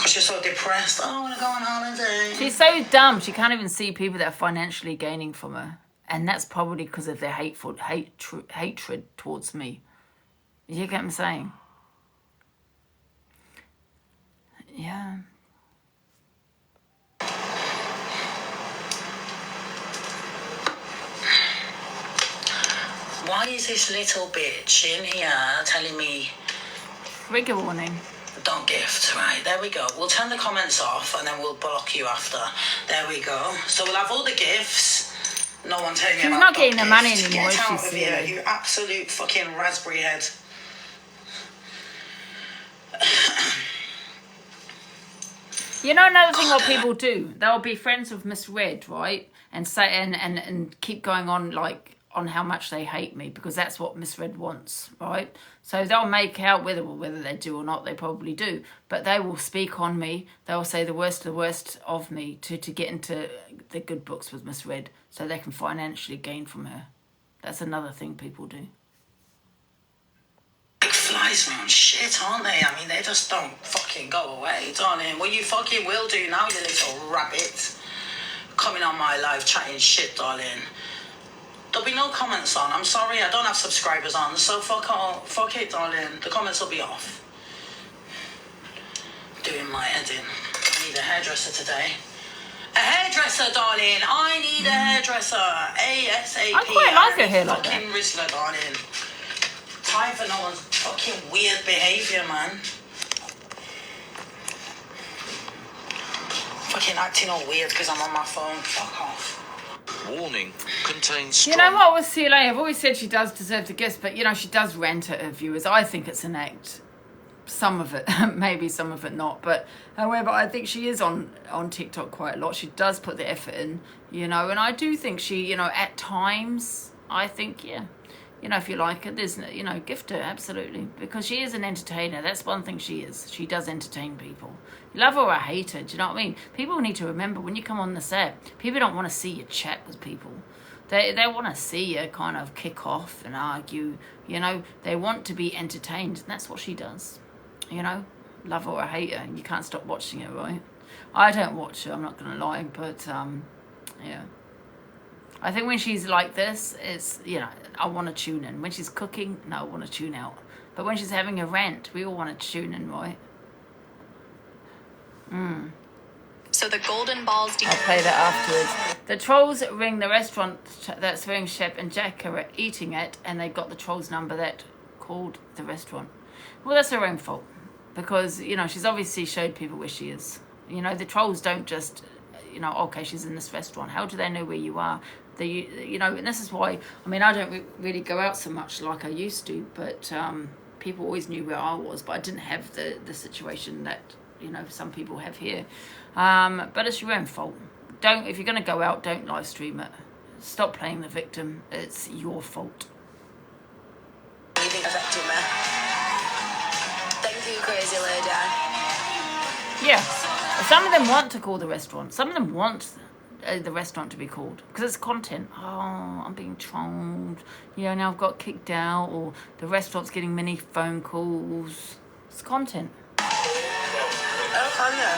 She's so depressed. Oh, I want to go on holiday. She's so dumb. She can't even see people that are financially gaining from her. And that's probably because of their hatred towards me. You get what I'm saying? Yeah. Why is this little bitch in here telling me... Trigger warning. Don't gift, right, there we go. We'll turn the comments off and then we'll block you after. There we go. So we'll have all the gifts. No one telling me about... She's not getting the money gifts. anymore. Get out She's of here, silly. you absolute fucking raspberry head. You know another thing what people do? They'll be friends with Miss Red, right? And say and keep going on like on how much they hate me because that's what Miss Red wants, right? So they'll make out whether they do or not, they probably do. But they will speak on me. They'll say the worst of me to get into the good books with Miss Red so they can financially gain from her. That's another thing people do. Big flies around shit, aren't they? I mean, they just don't fucking go away, darling. Well, you fucking will do now, you little rabbit. Coming on my live chatting shit, darling. There'll be no comments on. I'm sorry, I don't have subscribers on, so fuck it, darling. The comments will be off. Doing my editing. I need a hairdresser today. A hairdresser, darling. I need a hairdresser. ASAP. I quite like her hair like that. Fucking Rizzler, darling. Time for no one's fucking weird behaviour, man. Fucking acting all weird because I'm on my phone. Fuck off. Warning, contains strong... You know what with CLA? I've always said she does deserve the gifts, but you know, she does rant at her viewers. I think it's an act. Some of it, maybe some of it not. But however, I think she is on TikTok quite a lot. She does put the effort in, you know, and I do think she, you know, at times, I think, yeah, you know, if you like her, there's, you know, gift her, absolutely. Because she is an entertainer. That's one thing she is. She does entertain people. You love her or hate her, do you know what I mean? People need to remember, when you come on the set, people don't want to see you chat with people. They want to see you kind of kick off and argue, you know. They want to be entertained, and that's what she does. You know, love her or hate her, you can't stop watching her, right? I don't watch her, I'm not going to lie, but, yeah. I think when she's like this, it's, you know, I want to tune in. When she's cooking, no, I want to tune out. But when she's having a rant, we all want to tune in, right? So the golden balls... I'll play that afterwards. The trolls ring the restaurant that's where Shep and Jack are eating at, and they got the trolls number that called the restaurant. Well, that's her own fault. Because, you know, she's obviously showed people where she is. You know, the trolls don't just... You know, okay, she's in this restaurant. How do they know where you are? You know, and this is why, I mean, I don't really go out so much like I used to, but people always knew where I was, but I didn't have the situation that, you know, some people have here. But it's your own fault. If you're going to go out, don't live stream it. Stop playing the victim. It's your fault. You think I've acted me? Thank you, crazy lady. Yeah. Some of them want to call the restaurant. Some of them want the restaurant to be called because it's content. Oh, I'm being trolled. You know, now I've got kicked out, or the restaurant's getting many phone calls. It's content. Oh, Kanya.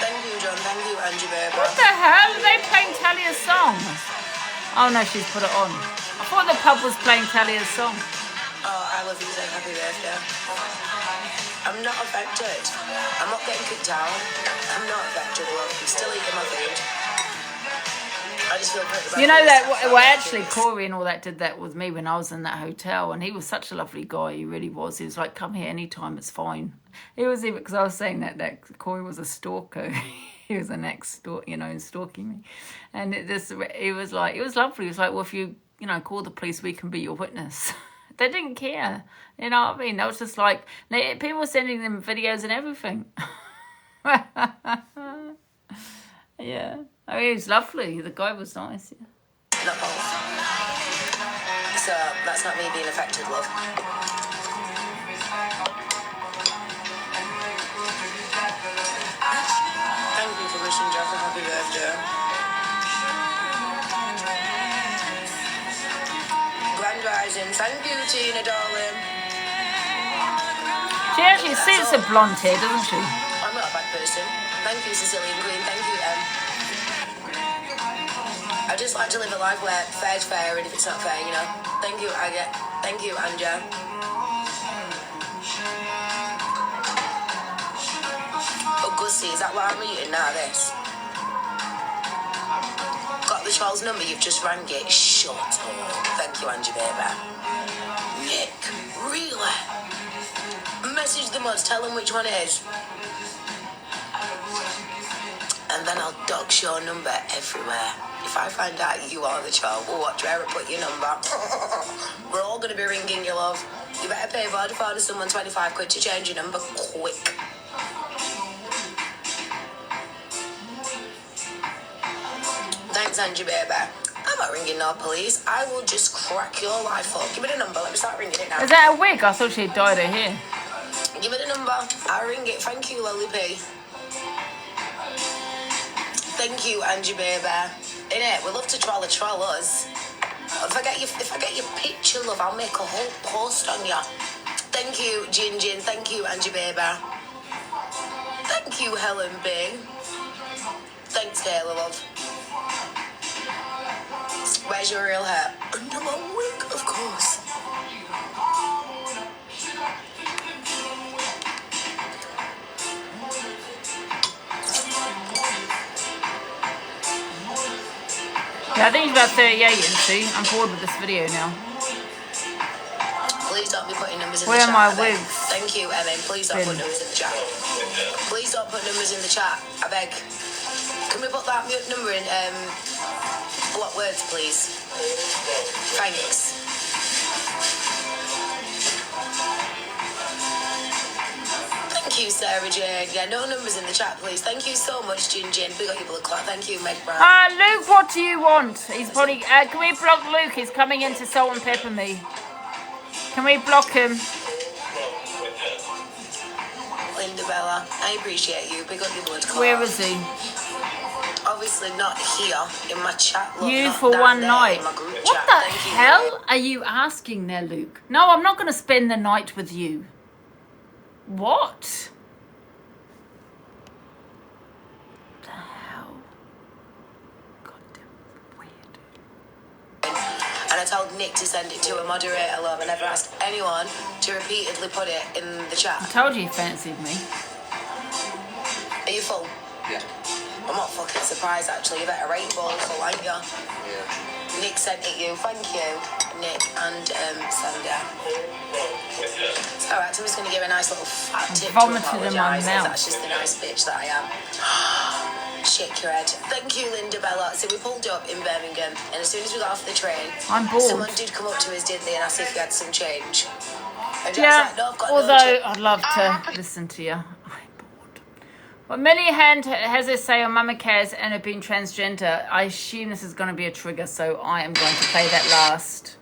Thank you, John. Thank you, Angie, baby. What the hell? Are they playing Talia's song? Oh no, she's put it on. I thought the pub was playing Talia's song. Oh, I love you, saying happy birthday. I'm not affected. I'm not getting kicked out. I'm not affected, love. I'm still eating my food. I just feel pretty bad. You know that, well, actually, Corey and all that did that with me when I was in that hotel, and he was such a lovely guy. He really was. He was like, come here anytime, it's fine. He was even, because I was saying that Corey was a stalker. He was an ex-stalker, you know, stalking me. And it was like, it was lovely. It was like, well, if you know, call the police, we can be your witness. They didn't care. You know what I mean? That was just like, people were sending them videos and everything. Yeah. I mean, he was lovely. The guy was nice. Yeah. Not both. So that's not me being affected, love. Thank you for wishing Jeff a happy birthday. Grand Rising. Thank you, Tina, darling. She actually suits a blonde hair, doesn't she? I'm not a bad person. Thank you, Sicilian Queen. Thank you, I just like to live a life where fair's fair, and if it's not fair, you know. Thank you, Agate. Thank you, Anja. Oh, Gussie, is that what I'm eating now, this? Got the troll's number, you've just rang it. Shut up. Thank you, Angie Baby. Nick, really? Message the mods, tell them which one it is. And then I'll dox your number everywhere. If I find out you are the troll, we'll watch where I put your number. We're all going to be ringing you, love. You better pay Vodafone to someone 25 quid to change your number quick. Thanks, Angie Baby. I'm not ringing no police. I will just crack your life up. Give me the number. Let me start ringing it now. Is that a wig? I thought she had dyed her hair. Give me the number. I'll ring it. Thank you, Lily P. Thank you, Angie Baby. Innit? We love to troll us. If I get your picture, love, I'll make a whole post on you. Thank you, Jin Jin. Thank you, Angie Baby. Thank you, Helen B. Thanks, Taylor, love. Where's your real hair? Under my wig, of course. Yeah, I think he's about 38, and see, I'm bored with this video now. Please don't be putting numbers in Where the chat. are my I beg. wigs? Thank you, Evan. Please don't put numbers in the chat. Please don't put numbers in the chat. I beg. Can we put that number in what words, please? Thanks. Thank you, Sarah Jane. Yeah, no numbers in the chat, please. Thank you so much, Jin Jin. We got your blood clot. Thank you, Meg Brown. Luke, what do you want? He's probably... can we block Luke? He's coming in to salt and pepper me. Can we block him? Linda Bella, I appreciate you. Pick up your blood clot. Where is he? Obviously not here in my chat. Look, You not for down one there night. in my group What chat. the Thank you. hell are you asking there, Luke? No, I'm not going to spend the night with you. What? The hell? Goddamn weird. And I told Nick to send it to a moderator, love. I never asked anyone to repeatedly put it in the I chat. told you fancied me. Are you full? Yeah. I'm not fucking surprised, actually. You better rate balls full, aren't you? Yeah. Nick sent it you. Thank you, Nick and Sandra. It's alright, I'm just going to give a nice little fat tip to vomited in my apologise. mouth. That's just the nice bitch that I am. Shake your head. Thank you, Linda Bella. So we pulled up in Birmingham, and as soon as we got off the train, I'm bored. someone did come up to us, didn't they, and asked if we had some change. And Jack's Yeah, like, no, I've got no although change. I'd love to listen to you. I'm bored. Well, Millie Hand has her say on Mama Cares and have been transgender. I assume this is going to be a trigger, so I am going to play that last.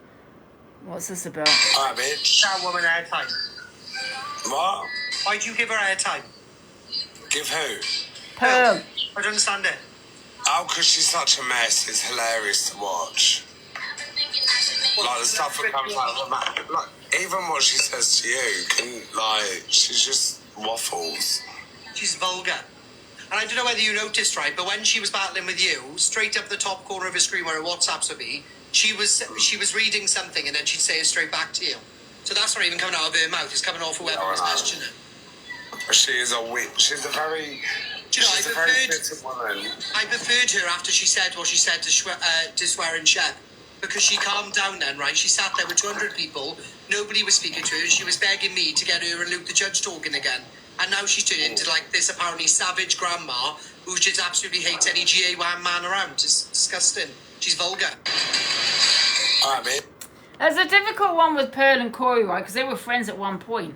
What's this about? Alright, bitch. That woman airtime. What? Why'd you give her airtime? Give who? Pearl. I don't understand it. Oh, because she's such a mess. It's hilarious to watch. Like the stuff that comes out of her mouth. Like, even what she says to you can, like, she's just waffles. She's vulgar. And I don't know whether you noticed, right, but when she was battling with you, straight up the top corner of her screen where her WhatsApps would be, she was reading something and then she'd say it straight back to you. So that's not even coming out of her mouth. It's coming off whoever was messaging her. She is a witch. She's a very... Do you know, she's a very bitter woman. I preferred her after she said what she said to Swearing Shep. Because she calmed down then, right? She sat there with 200 people. Nobody was speaking to her. She was begging me to get her and Luke the Judge talking again. And now she's turned into like this apparently savage grandma who just absolutely hates any GA1 man around. It's disgusting. She's vulgar. Alright, bitch. There's a difficult one with Pearl and Corey, right? Because they were friends at one point.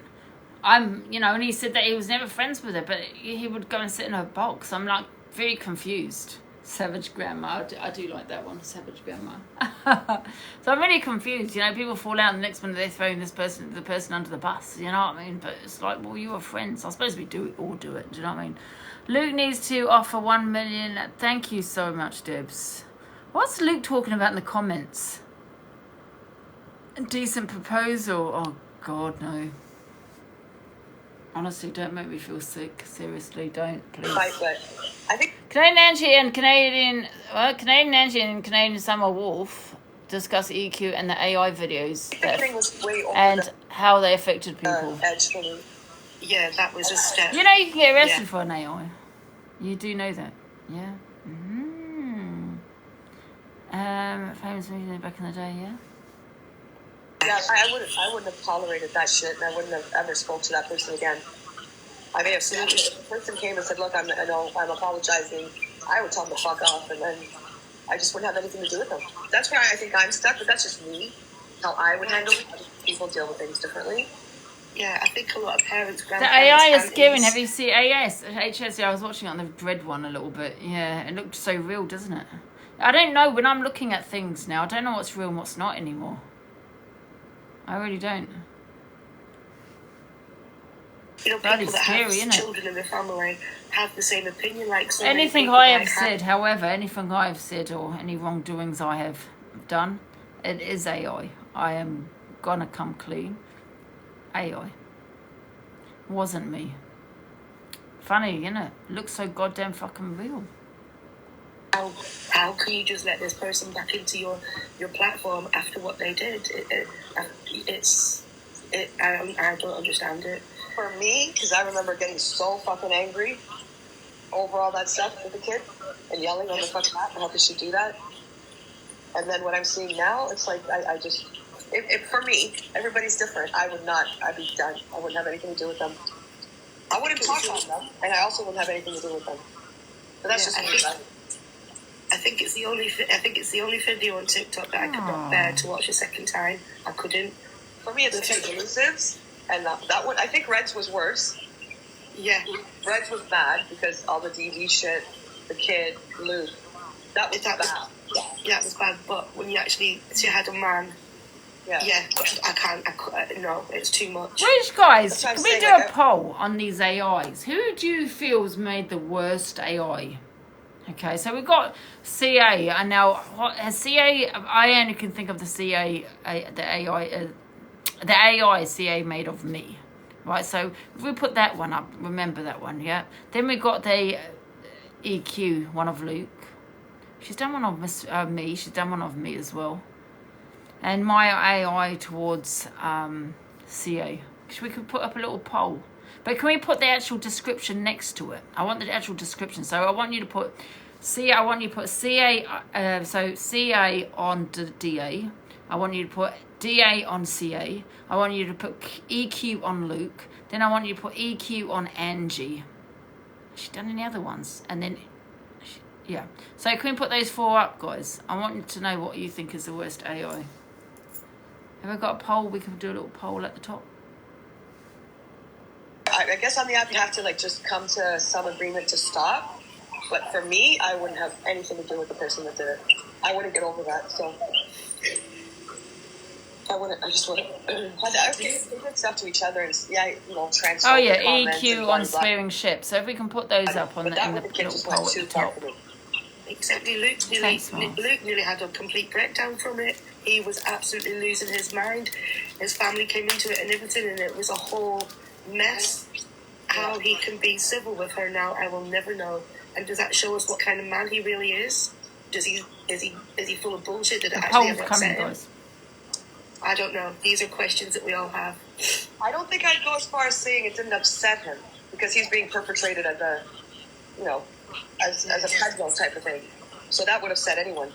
And he said that he was never friends with her, but he would go and sit in her box. I'm like very confused. Savage grandma. I do like that one, savage grandma. So I'm really confused. People fall out, and the next minute they're throwing the person under the bus. You know what I mean? But it's like, well, you were friends. I suppose we all do it. Do you know what I mean? Luke needs to offer 1 million. Thank you so much, Debs. What's Luke talking about in the comments? A decent proposal? Oh God, no. Honestly, don't make me feel sick. Seriously, don't, please. Fight, but I think Canadian Angie and Canadian Summer Wolf discuss EQ and the AI videos everything was way over and how they affected the people. edge for me. Yeah, that was a step. You know you can get arrested Yeah. for an AI. You do know that, yeah. Mm. Famous movie back in the day, yeah. Yeah, I wouldn't have tolerated that shit, and I wouldn't have ever spoke to that person again. I may have seen if the person came and said, "Look, I'm apologizing," I would tell them to fuck off, and then I just wouldn't have anything to do with them. That's where I think I'm stuck, but that's just me. How I would handle it. Other people deal with things differently. Yeah, I think a lot of parents, The grandparents, AI is scary. aunties- Have you seen HS? Yeah, I was watching it on the Dread one a little bit. Yeah, it looked so real, doesn't it? I don't know. When I'm looking at things now, I don't know what's real and what's not anymore. I really don't. You know, Bloody people that scary, have innit? children in their family have the same opinion. Like so Anything many I people, have said, however, anything I have said or any wrongdoings I have done, it is AI. I am gonna come clean. AI. Wasn't me. Funny, innit? Looks so goddamn fucking real. How can you just let this person back into your platform after what they did? I don't understand it. For me, because I remember getting so fucking angry over all that stuff with the kid and yelling on the fucking app, how could she do that? And then what I'm seeing now, it's like I just, for me, everybody's different. I'd be done. I wouldn't have anything to do with them. I wouldn't talk on them, and I also wouldn't have anything to do with them. But that's just me. I think it's the only video on TikTok that I could not bear to watch a second time. I couldn't. For me, it's the exclusives, and that one. I think Reds was worse. Yeah, Reds was bad because all the DV shit, the kid, Luke. That was bad. Yeah, it was bad. But when you actually had a man, yeah, I can't. No, it's too much. Which guys, That's what I'm can we saying, do like, a poll on these AIs? Who do you feel's made the worst AI? Okay, so we've got CA, and now what has CA? I only can think of the CA, the AI CA made of me, right? So if we put that one up, remember that one, yeah. Then we got the EQ one of Luke. She's done one of me. She's done one of me as well. And my AI towards CA. We could put up a little poll. But can we put the actual description next to it? I want the actual description. So I want you to put CA. I want you to put CA. So CA on DA. I want you to put DA on CA. I want you to put EQ on Luke. Then I want you to put EQ on Angie. Has she done any other ones? And then, yeah. So can we put those four up, guys? I want you to know what you think is the worst AI. Have I got a poll? We can do a little poll at the top. I guess on the app you have to just come to some agreement to stop. But for me, I wouldn't have anything to do with the person that did it. I wouldn't get over that. So I wouldn't. I just wouldn't. I think they did stuff to each other and transfer. Oh yeah, the comments and EQ blah, on blah, blah. sparing ships. So if we can put those up on But the that in the with the kid little just went poll at too the far top. for me. Exactly, Luke nearly had a complete breakdown from it. He was absolutely losing his mind. His family came into it and everything, and it was a whole mess. How he can be civil with her now, I will never know. And does that show us what kind of man he really is? Is he full of bullshit? Did it The actually poll's ever coming, upset him? guys. I don't know. These are questions that we all have. I don't think I'd go as far as saying it didn't upset him because he's being perpetrated as a, as a pedo type of thing. So that would upset anyone.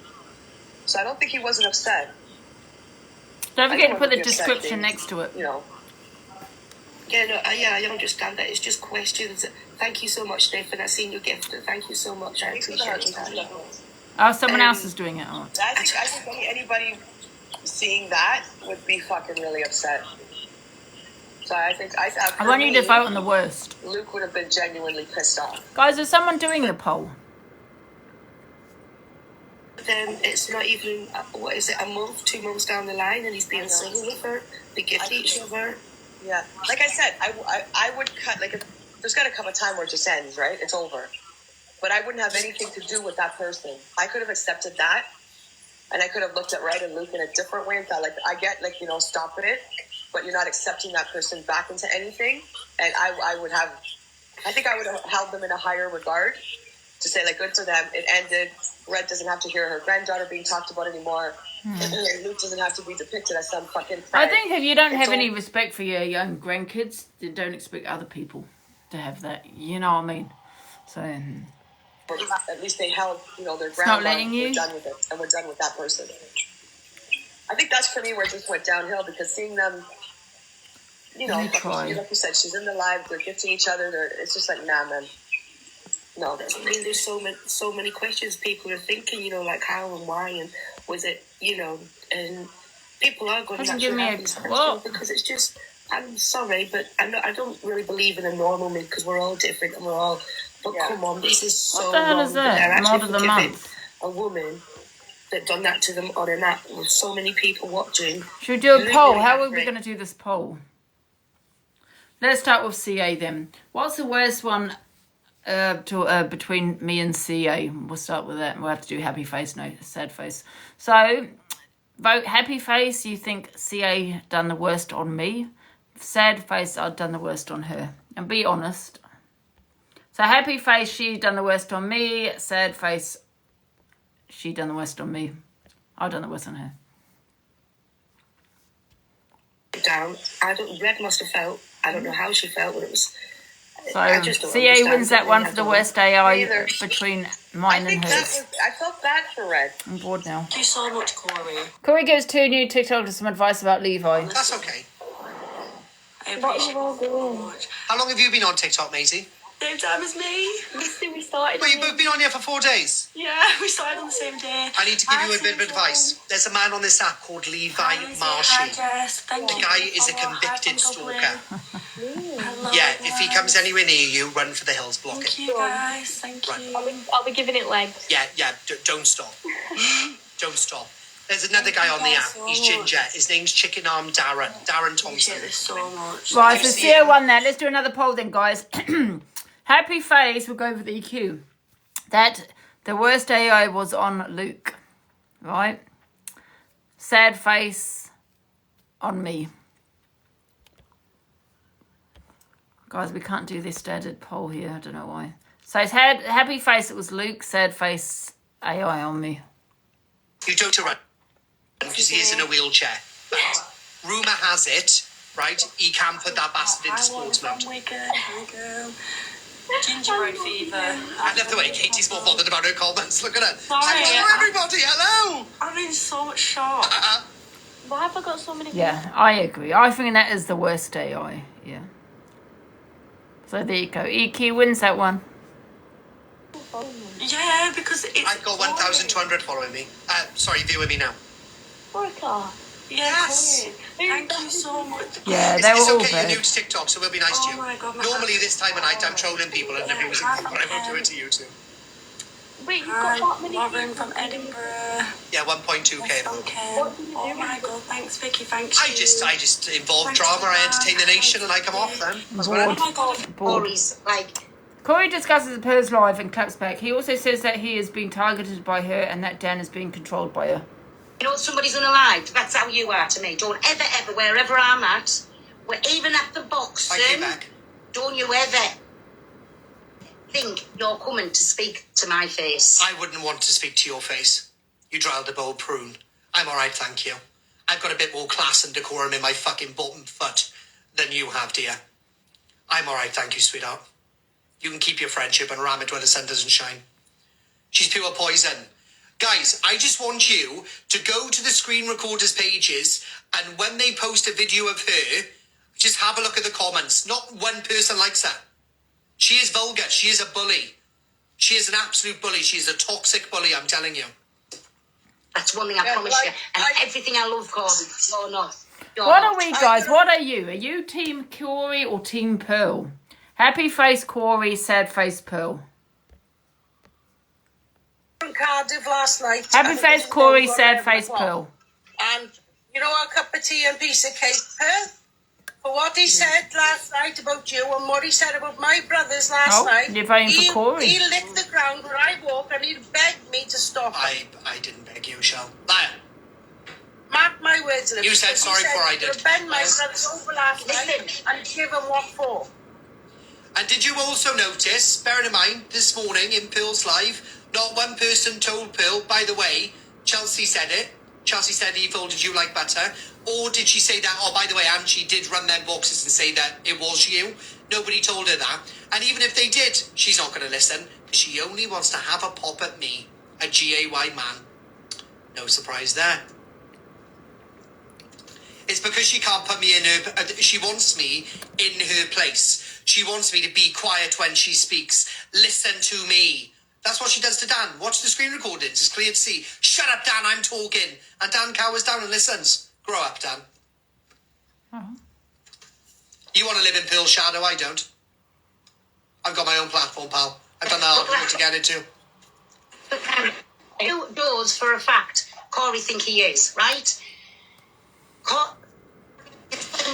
So I don't think he wasn't upset. Don't forget to Anyone put the would be upset description being, next to it. I understand that. It's just questions. Thank you so much, Nathan. I've seen your gift. Thank you so much. I appreciate that. Oh, someone else is doing it. Oh. I think anybody seeing that would be fucking really upset. So I think I want you to vote on the worst. Luke would have been genuinely pissed off. Guys, is someone doing the poll? Then it's not even a month, 2 months down the line, and he's being civil with her. They gift each other. Yeah, like I said, I would cut there's got to come a time where it just ends, right? It's over. But I wouldn't have anything to do with that person. I could have accepted that, and I could have looked at Red and Luke in a different way and thought, I get, stopping it. but you're not accepting that person back into anything. And I think I would have held them in a higher regard to say, like, good for them. It ended. Red doesn't have to hear her granddaughter being talked about anymore. Luke doesn't have to be depicted as some fucking I prank. think if you don't have any respect for your young grandkids, then don't expect other people to have that. You know what I mean? So At least they held, their not ground. letting you? We're done with it, and we're done with that person. I think that's for me where it just went downhill, because seeing them, Let me try. like you said, she's in the live, they're gifting each other. It's just like, nah, man. No, I mean, there's so many questions people are thinking, like how and why and was it, and people are going to Doesn't give me a what? because it's just, I'm sorry, but I don't really believe in a normal me, because we're all different and we're all, but come on, this is so What the hell wrong is that they're that? actually Mod of the forgiving month. a woman that done that to them on an app with so many people watching. Should we do a Really poll? How are we accurate. going to do this poll? Let's start with CA then. What's the worst one between me and CA? We'll start with that. We'll have to do happy face, no sad face. So, vote happy face. You think CA done the worst on me? Sad face, I've done the worst on her. And be honest. So happy face, she done the worst on me. Sad face, she done the worst on me. I've done the worst on her. Down. Red must have felt. I don't know how she felt, but it was. So I just don't CA understand wins that it. one for the worst AI Neither. between I mine and think hers. I felt bad for Red. I'm bored now. Thank you so much, Corey. Corey gives 2 new TikTokers some advice about Levi. That's okay. I appreciate it so much. How long have you been on TikTok, Maisie? Same time as me. We started. Well, you've both been on here for 4 days. Yeah, we started on the same day. I need to give you a bit of advice. There's a man on this app called Levi Marshy. Thank The you. guy is a convicted stalker. Yeah, if he comes anywhere near you, run for the hills, block Thank him. you guys. Thank Right. you. I'll be giving it legs. Yeah, don't stop. Don't stop. There's another guy on the app. He's ginger. His name's Chicken Arm Darren. Darren Thompson. Appreciate this so much. Right, so CA won that. Let's do another poll then, guys. Happy face, we'll go for the EQ. That the worst AI was on Luke, right? Sad face on me. Guys, we can't do this standard poll here. I don't know why. So it's happy face, it was Luke. Sad face, AI on me. You don't run because he is in a wheelchair. But rumour has it, right, he can put that bastard into sports mode. Hi, girl. Gingerbread fever. I love the way Katie's more bothered about her comments. Look at her. Sorry. Hello, everybody. Hello. I'm in so much shock. Why have I got so many? Yeah, I agree. I think that is the worst AI. Yeah. So there you go. EQ wins that one. Yeah, because it's. I've got 1,200 following me. Sorry, viewing me now. For a car. Yes. Corey. Thank you so much. Yeah, It's, they were it's all okay, you're bad. new to TikTok, so we'll be nice to you. Oh my God, my Normally this time of night I'm God. trolling people and everyone was but I won't do it to you two. Wait, you've Hi, got that many Lauren people. from Edinburgh. Yeah, 1.2k at the moment. Okay. What do you do? Oh my God, thanks Vicky, thanks. I just involve drama, I entertain the nation, and I come off then. That's what I Oh do. my God. Bored. Corey's like, Corey discusses Purr's live and claps back. He also says that he is being targeted by her and that Dan is being controlled by her. you know, somebody's unalive. That's how you are to me. Don't ever, wherever I'm at, even at the boxing, Thank you, back. don't you ever think you're coming to speak to my face. I wouldn't want to speak to your face. You drilled a bold prune. I'm alright, thank you. I've got a bit more class and decorum in my fucking bottom foot than you have, dear. I'm alright, thank you, sweetheart. You can keep your friendship and ram it where the sun doesn't shine. She's pure poison. Guys, I just want you to go to the screen recorders pages and when they post a video of her, just have a look at the comments. Not one person likes her. She is vulgar. She is a bully. She is an absolute bully. She is a toxic bully, I'm telling you. That's one thing I promise you. And everything I love, Corey, you're not. You're What not. are we, guys? What are you? Are you Team Corey or Team Pearl? Happy face Corey, sad face Pearl. In Cardiff last night. Happy face Corey, sad face Pearl. And you know, a cup of tea and piece of cake, huh? For what he said last night about you and what he said about my brothers last night. You're voting for Corey. He licked the ground where I walk and he begged me to stop. I didn't beg you, Shell. Liar. Mark mark my words. Olivia. You said sorry before I did. Ben, my brother's over last night and give him what for? And did you also notice, bearing in mind, this morning in Pearl's live, not one person told Pearl, by the way, Chelsea said it. Chelsea said he folded you like butter. Or did she say that, oh, by the way, Angie did run them boxes and say that it was you? Nobody told her that. And even if they did, she's not going to listen. She only wants to have a pop at me, a GAY man. No surprise there. It's because she can't put me in her... She wants me in her place. She wants me to be quiet when she speaks. Listen to me. That's what she does to Dan. Watch the screen recordings. It's clear to see. Shut up, Dan, I'm talking. And Dan cowers down and listens. Grow up, Dan. Oh. You want to live in Pearl's shadow, I don't. I've got my own platform, pal. I've done the hard work to get it too. Who knows for a fact Corey think he is, right?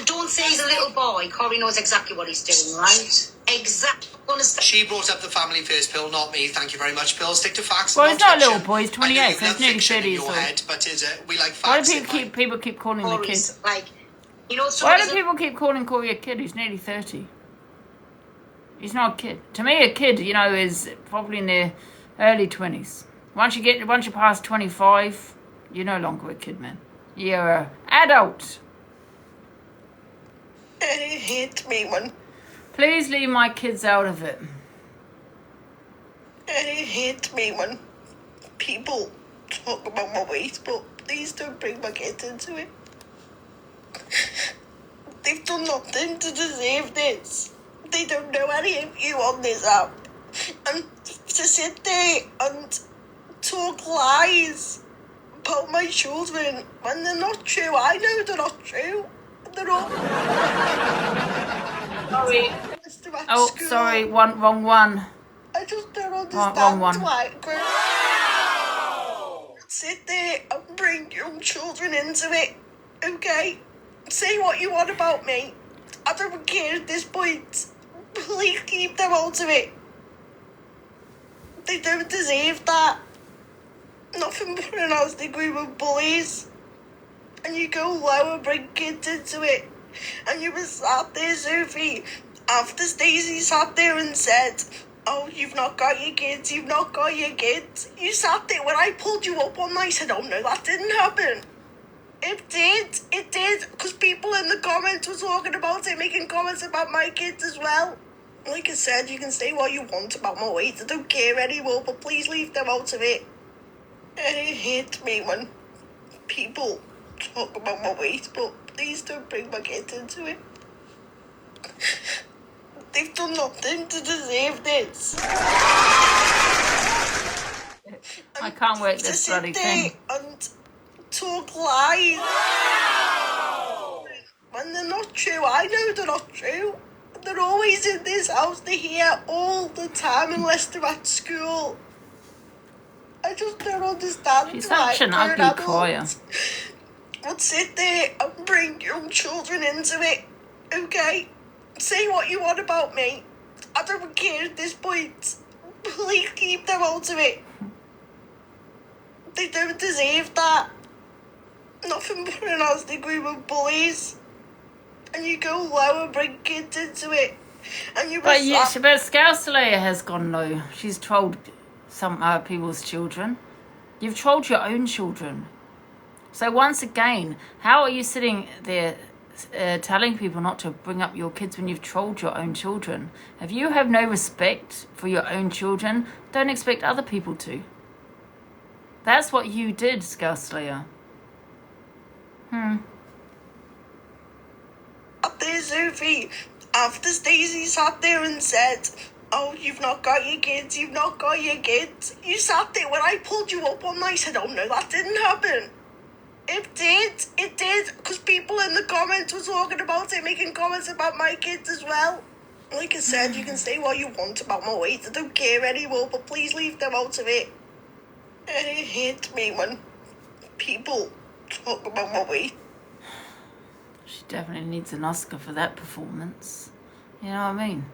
Don't say he's a little boy. Corey knows exactly what he's doing, right? Exactly. She brought up the family first, Pearl, not me. Thank you very much, Pearl. Stick to facts. Well, he's not a fiction. little boy. He's 28, so he's nearly 30 years old. But we like Why facts. do people keep calling the kid? Like, you know, Why do people keep calling Corey a kid? He's nearly 30. He's not a kid. To me, a kid, you know, is probably in their early 20s. Once you pass 25, you're no longer a kid, man. You're an adult. I hate me when... Please leave my kids out of it. I hate me when people talk about my weight, but please don't bring my kids into it. They've done nothing to deserve this. They don't know any of you on this app. And to sit there and talk lies about my children when they're not true. I know they're not true. They're all... Sorry. Oh, sorry, wrong one. I just don't understand why sit there and bring young children into it, okay? Say what you want about me. I don't care at this point. Please keep them out of it. They don't deserve that. Nothing but an nasty group of bullies. And you go low and bring kids into it. And you were sat there, Sophie, after Stacey sat there and said, oh, you've not got your kids, you've not got your kids. You sat there when I pulled you up on, I said, oh no, that didn't happen. It did, because people in the comments were talking about it, making comments about my kids as well. Like I said, you can say what you want about my weight, I don't care anymore, but please leave them out of it. It hate me when people talk about my weight, but please don't bring my kids into it. They've done nothing to deserve this. I can't work this bloody thing. And talk lies. When they're not true, I know they're not true. They're always in this house, they're here all the time unless they're at school. I just don't understand. She's such an ugly crier. Would sit there and bring young children into it, okay? Say what you want about me. I don't care at this point. Please keep them out of it. They don't deserve that. Nothing but a nasty group of bullies. And you go low and bring kids into it. And you but Scouselayer has gone low. She's trolled some people's children. You've trolled your own children. So once again, how are you sitting there telling people not to bring up your kids when you've trolled your own children? If you have no respect for your own children, don't expect other people to. That's what you did, Scouselayer. Up there, Sophie, after Stacey sat there and said, oh, you've not got your kids, you've not got your kids. You sat there when I pulled you up on, I said, oh no, that didn't happen. It did, because people in the comments were talking about it, making comments about my kids as well. Like I said, you can say what you want about my weight, I don't care anymore, but please leave them out of it. It hate me when people talk about my weight. She definitely needs an Oscar for that performance. You know what I mean?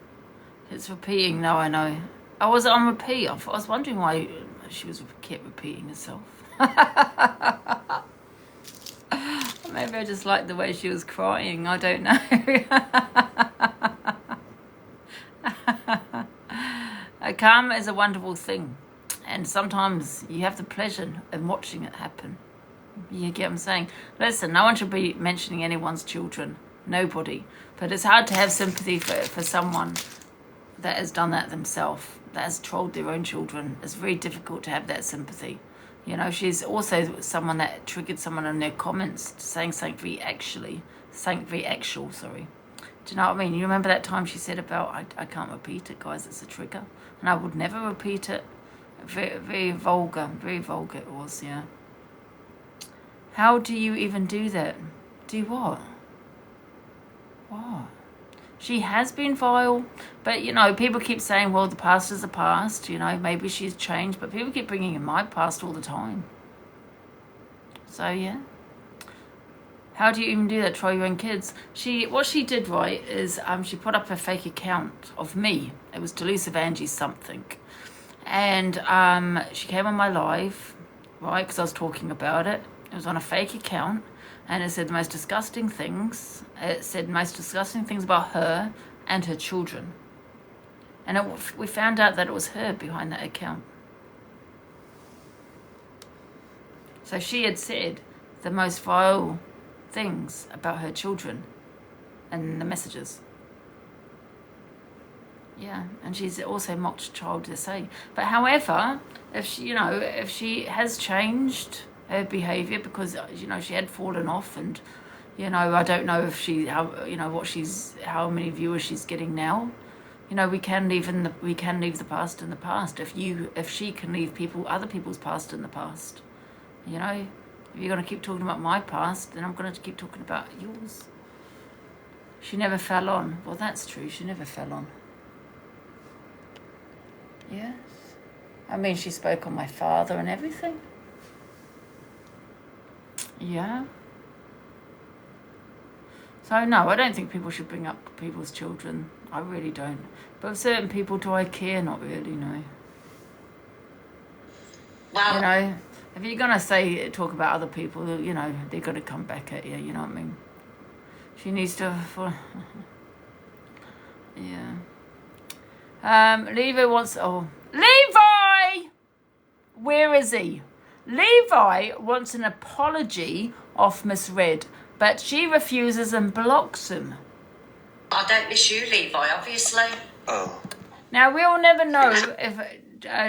It's repeating now, I know. I was on repeat. I was wondering why she kept repeating herself. Maybe I just liked the way she was crying. I don't know. Karma is a wonderful thing. And sometimes you have the pleasure of watching it happen. You get what I'm saying? Listen, no one should be mentioning anyone's children. Nobody. But it's hard to have sympathy for someone that has done that themselves, that has trolled their own children. It's very difficult to have that sympathy. You know, she's also someone that triggered someone in their comments saying something very actual, sorry. Do you know what I mean? You remember that time she said about, I can't repeat it, guys, it's a trigger. And I would never repeat it. Very vulgar it was, yeah. How do you even do that? Do what? What? She has been vile, but, you know, people keep saying, well, the past is the past, you know, maybe she's changed, but people keep bringing in my past all the time. So, yeah. How do you even do that? Try your own kids. What she did, right, is she put up a fake account of me. It was Delusive Angie something. And she came on my live, right, because I was talking about it. It was on a fake account. And it said the most disgusting things. It said the most disgusting things about her and her children. And we found out that it was her behind that account. So she had said the most vile things about her children and the messages. Yeah, and she's also mocked child to say. But however, if she has changed her behaviour, because, you know, she had fallen off, and, you know, I don't know if how many viewers she's getting now. You know, we can leave the past in the past. If she can leave other people's past in the past. You know, if you're going to keep talking about my past, then I'm going to keep talking about yours. She never fell on. Well, that's true. She never fell on. Yes. I mean, she spoke on my father and everything. Yeah. So, no, I don't think people should bring up people's children. I really don't. But with certain people, do I care? Not really, no. Well, you know, if you're going to talk about other people, you know, they're going to come back at you, you know what I mean? She needs to... yeah. Levi wants... Oh, Levi! Where is he? Levi wants an apology off Miss Red, but she refuses and blocks him. I don't miss you, Levi, obviously. Oh. Now, we'll never know if...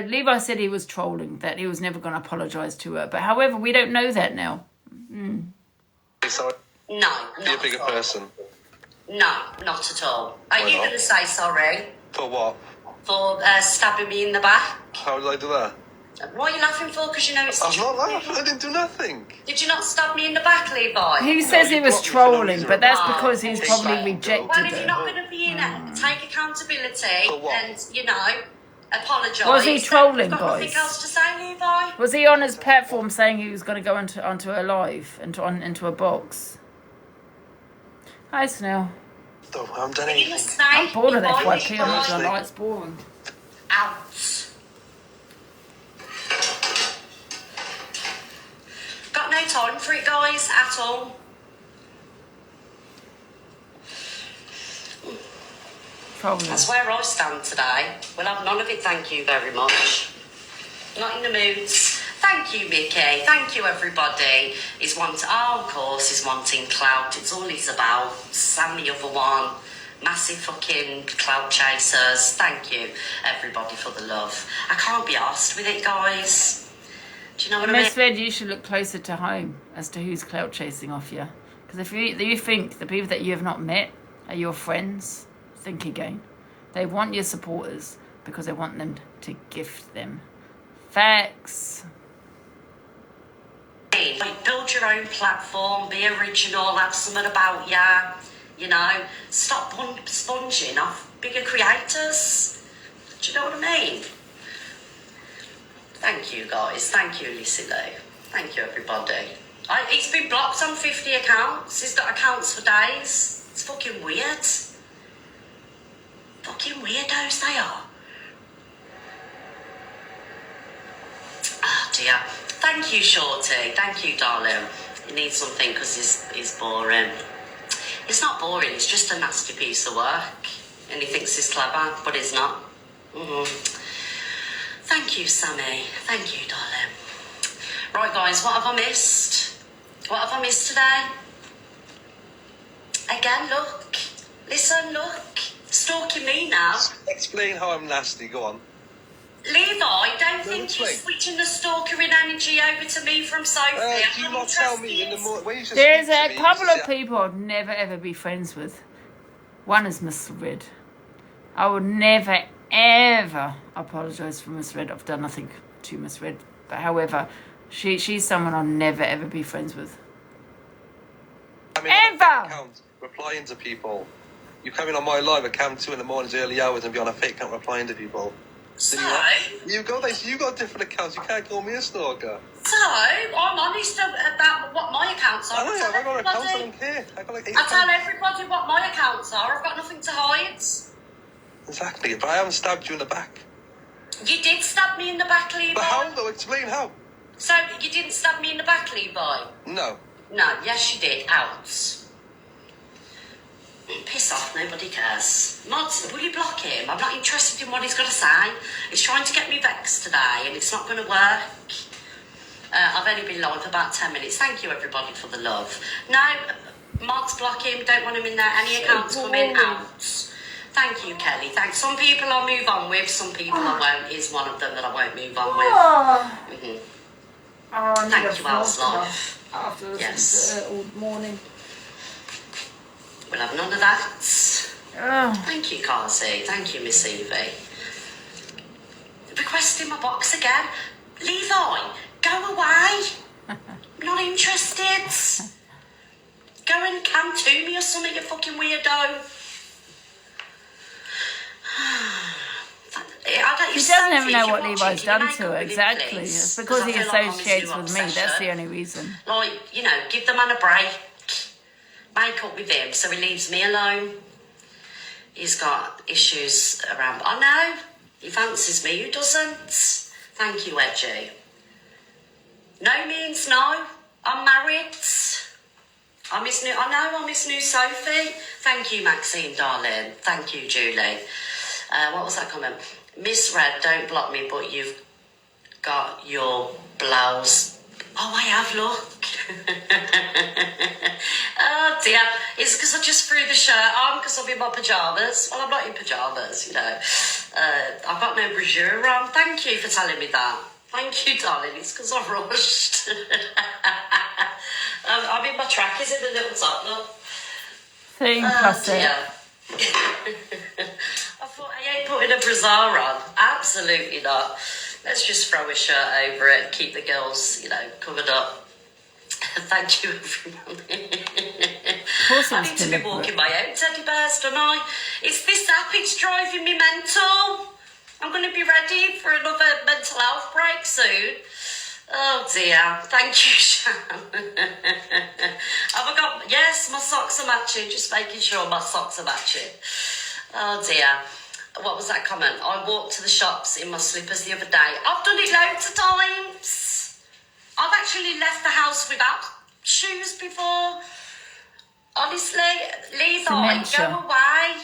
Levi said he was trolling, that he was never going to apologise to her. But however, we don't know that now. Sorry. No, Be a not bigger at all. person. No, not at all. Are Why you not? going to say sorry For what? for stabbing me in the back? How did I do that? What are you laughing for? Because you know it's... I'm not laughing. I didn't do nothing. Did you not stab me in the back, Levi? He says he was blocked me for no trolling, reason. but that's Oh, because he's it's probably fine. rejected Well, if you're not her. going to be in it, take accountability For what? and, you know, apologise. Was he trolling, You've got guys? nothing else to say, Levi? Was he on his platform saying he was going to go onto a live, into a box? Hi, Snell. No, I haven't done Are you anything. listening? I'm bored of Levi, FYP. I'm not Levi? going to lie, it's boring. Out. Got no time for it, guys, at all. Trolling. That's where I stand today. We'll have none of it, thank you very much. Not in the mood. Thank you, Mickey. Thank you, everybody. He's of course, he's wanting clout. It's all he's about. Sam the other one. Massive fucking clout chasers. Thank you, everybody, for the love. I can't be arsed with it, guys. Do you know what I mean? Miss Red, you should look closer to home as to who's clout chasing off you. Because if you think the people that you have not met are your friends, think again. They want your supporters because they want them to gift them. Facts. Like, build your own platform, be original, have something about ya. You know, stop sponging off bigger creators. Do you know what I mean? Thank you, guys. Thank you, Lissy Lou. Thank you, everybody. He's been blocked on 50 accounts. He's got accounts for days. It's fucking weird. Fucking weirdos they are. Oh, dear. Thank you, Shorty. Thank you, darling. He needs something because he's boring. It's not boring, it's just a nasty piece of work. And he thinks he's clever, but he's not. Thank you, Sammy. Thank you, darling. Right, guys, what have I missed? What have I missed today? Again, look. Listen, look. Stalking me now. Explain how I'm nasty, go on. Levi, don't think you're switching the stalkering energy over to me from Sophie. Do you not tell me in the morning? There's a couple of people I'd never ever be friends with. One is Miss Red. I would never ever apologise for Miss Red. I've done nothing to Miss Red. But however, she's someone I'll never ever be friends with. I mean, ever! Account, replying to people. You come in on my live at Cam 2 in the mornings, early hours, and be on a fake account replying to people. So? You got different accounts. You can't call me a stalker. So, I'm honest about what my accounts are. I got accounts, I don't care. I tell everybody what my accounts are. I've got nothing to hide. Exactly, but I haven't stabbed you in the back. You did stab me in the back, Levi. But how, though? Explain how. So, you didn't stab me in the back, Levi? No. No, yes you did. Out. Piss off, nobody cares. Mods, will you block him? I'm not interested in what he's got to say. He's trying to get me vexed today and it's not going to work. I've only been live for about 10 minutes. Thank you, everybody, for the love. No, mods, block him. Don't want him in there. Any accounts coming out. Thank you, Kelly. Thanks. Some people I'll move on with. Some people I won't. He's one of them that I won't move on with. Thank you, Al's After listening to all morning. We'll have none of that. Thank you, Carsey. Thank you, Miss Evie. Requesting my box again. Levi, go away. Not interested. Go and come to me or something, you fucking weirdo. She doesn't even know what Levi's done to her, exactly. It's because he associates with me, that's the only reason. Like, you know, give the man a break. Make up with him so he leaves me alone. He's got issues around. I know. He fancies me. Who doesn't? Thank you, Edgy. No means no. I'm married. I'm his new Sophie. Thank you, Maxine, darling. Thank you, Julie. What was that comment? Miss Red, don't block me, but you've got your blouse. Oh, I have, look. Oh, dear. It's because I just threw the shirt on because I'm in my pyjamas. Well, I'm not in pyjamas, you know. I've got no brassiere on. Thank you for telling me that. Thank you, darling. It's because I rushed. I'm in my trackies in the little top, look. Thing plus it. I thought I ain't putting a brassiere on. Absolutely not. Let's just throw a shirt over it and keep the girls, you know, covered up. Thank you, everyone. I need to be walking my own teddy bears, don't I? It's this app, it's driving me mental. I'm going to be ready for another mental health break soon. Oh dear. Thank you, Shan. Have I got... Yes, my socks are matching. Just making sure my socks are matching. Oh dear. What was that comment? I walked to the shops in my slippers the other day. I've done it loads of times. I've actually left the house without shoes before. Honestly, Levi, Dementia. go away.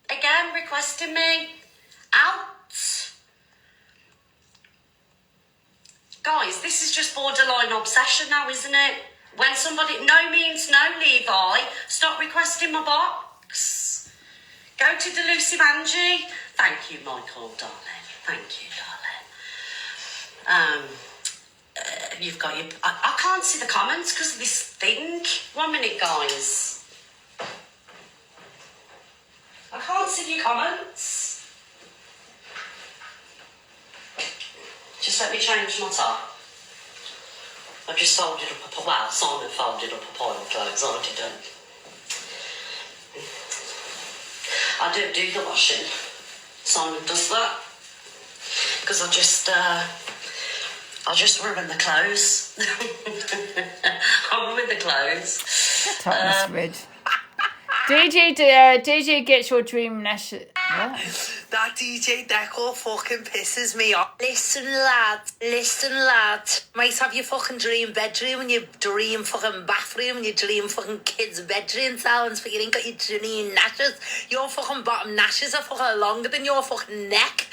Again, requesting me. Out. Guys, this is just borderline obsession now, isn't it? When somebody... No means no, Levi. Stop requesting my box. Go to Delusive Angie. Thank you, Michael, darling. Thank you, darling. You've got your... I can't see the comments because of this thing. 1 minute, guys. I can't see your comments. Just let me change my top. I just folded up a... Well, Simon folded up a pile of clothes. I didn't. I don't do the washing. Simon does that. Because I just ruin the clothes. I ruin the clothes. Tightness red. DJ gets your dream national. What? That DJ Deco fucking pisses me off. Listen, lad. Might have your fucking dream bedroom and your dream fucking bathroom and your dream fucking kids' bedroom sounds, but you ain't got your dream nashes. Your fucking bottom nashes are fucking longer than your fucking neck.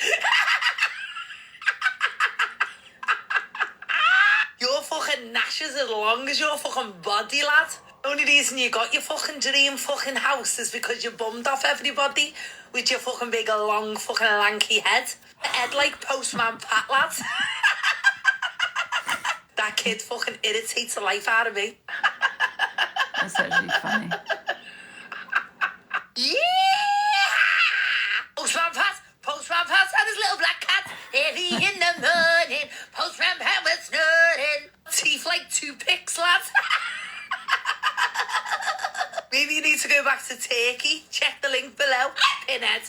Your fucking nashes as long as your fucking body, lad. The only reason you got your fucking dream fucking house is because you bummed off everybody with your fucking big, long, fucking lanky head. Head like Postman Pat, lad. That kid fucking irritates the life out of me. That's actually funny. Yeah! Postman Pat and his little black cat. Early in the morning, Postman Pat was snoring. Teeth like toothpicks, lad. Maybe you need to go back to Turkey. Check the link below. Pinhead.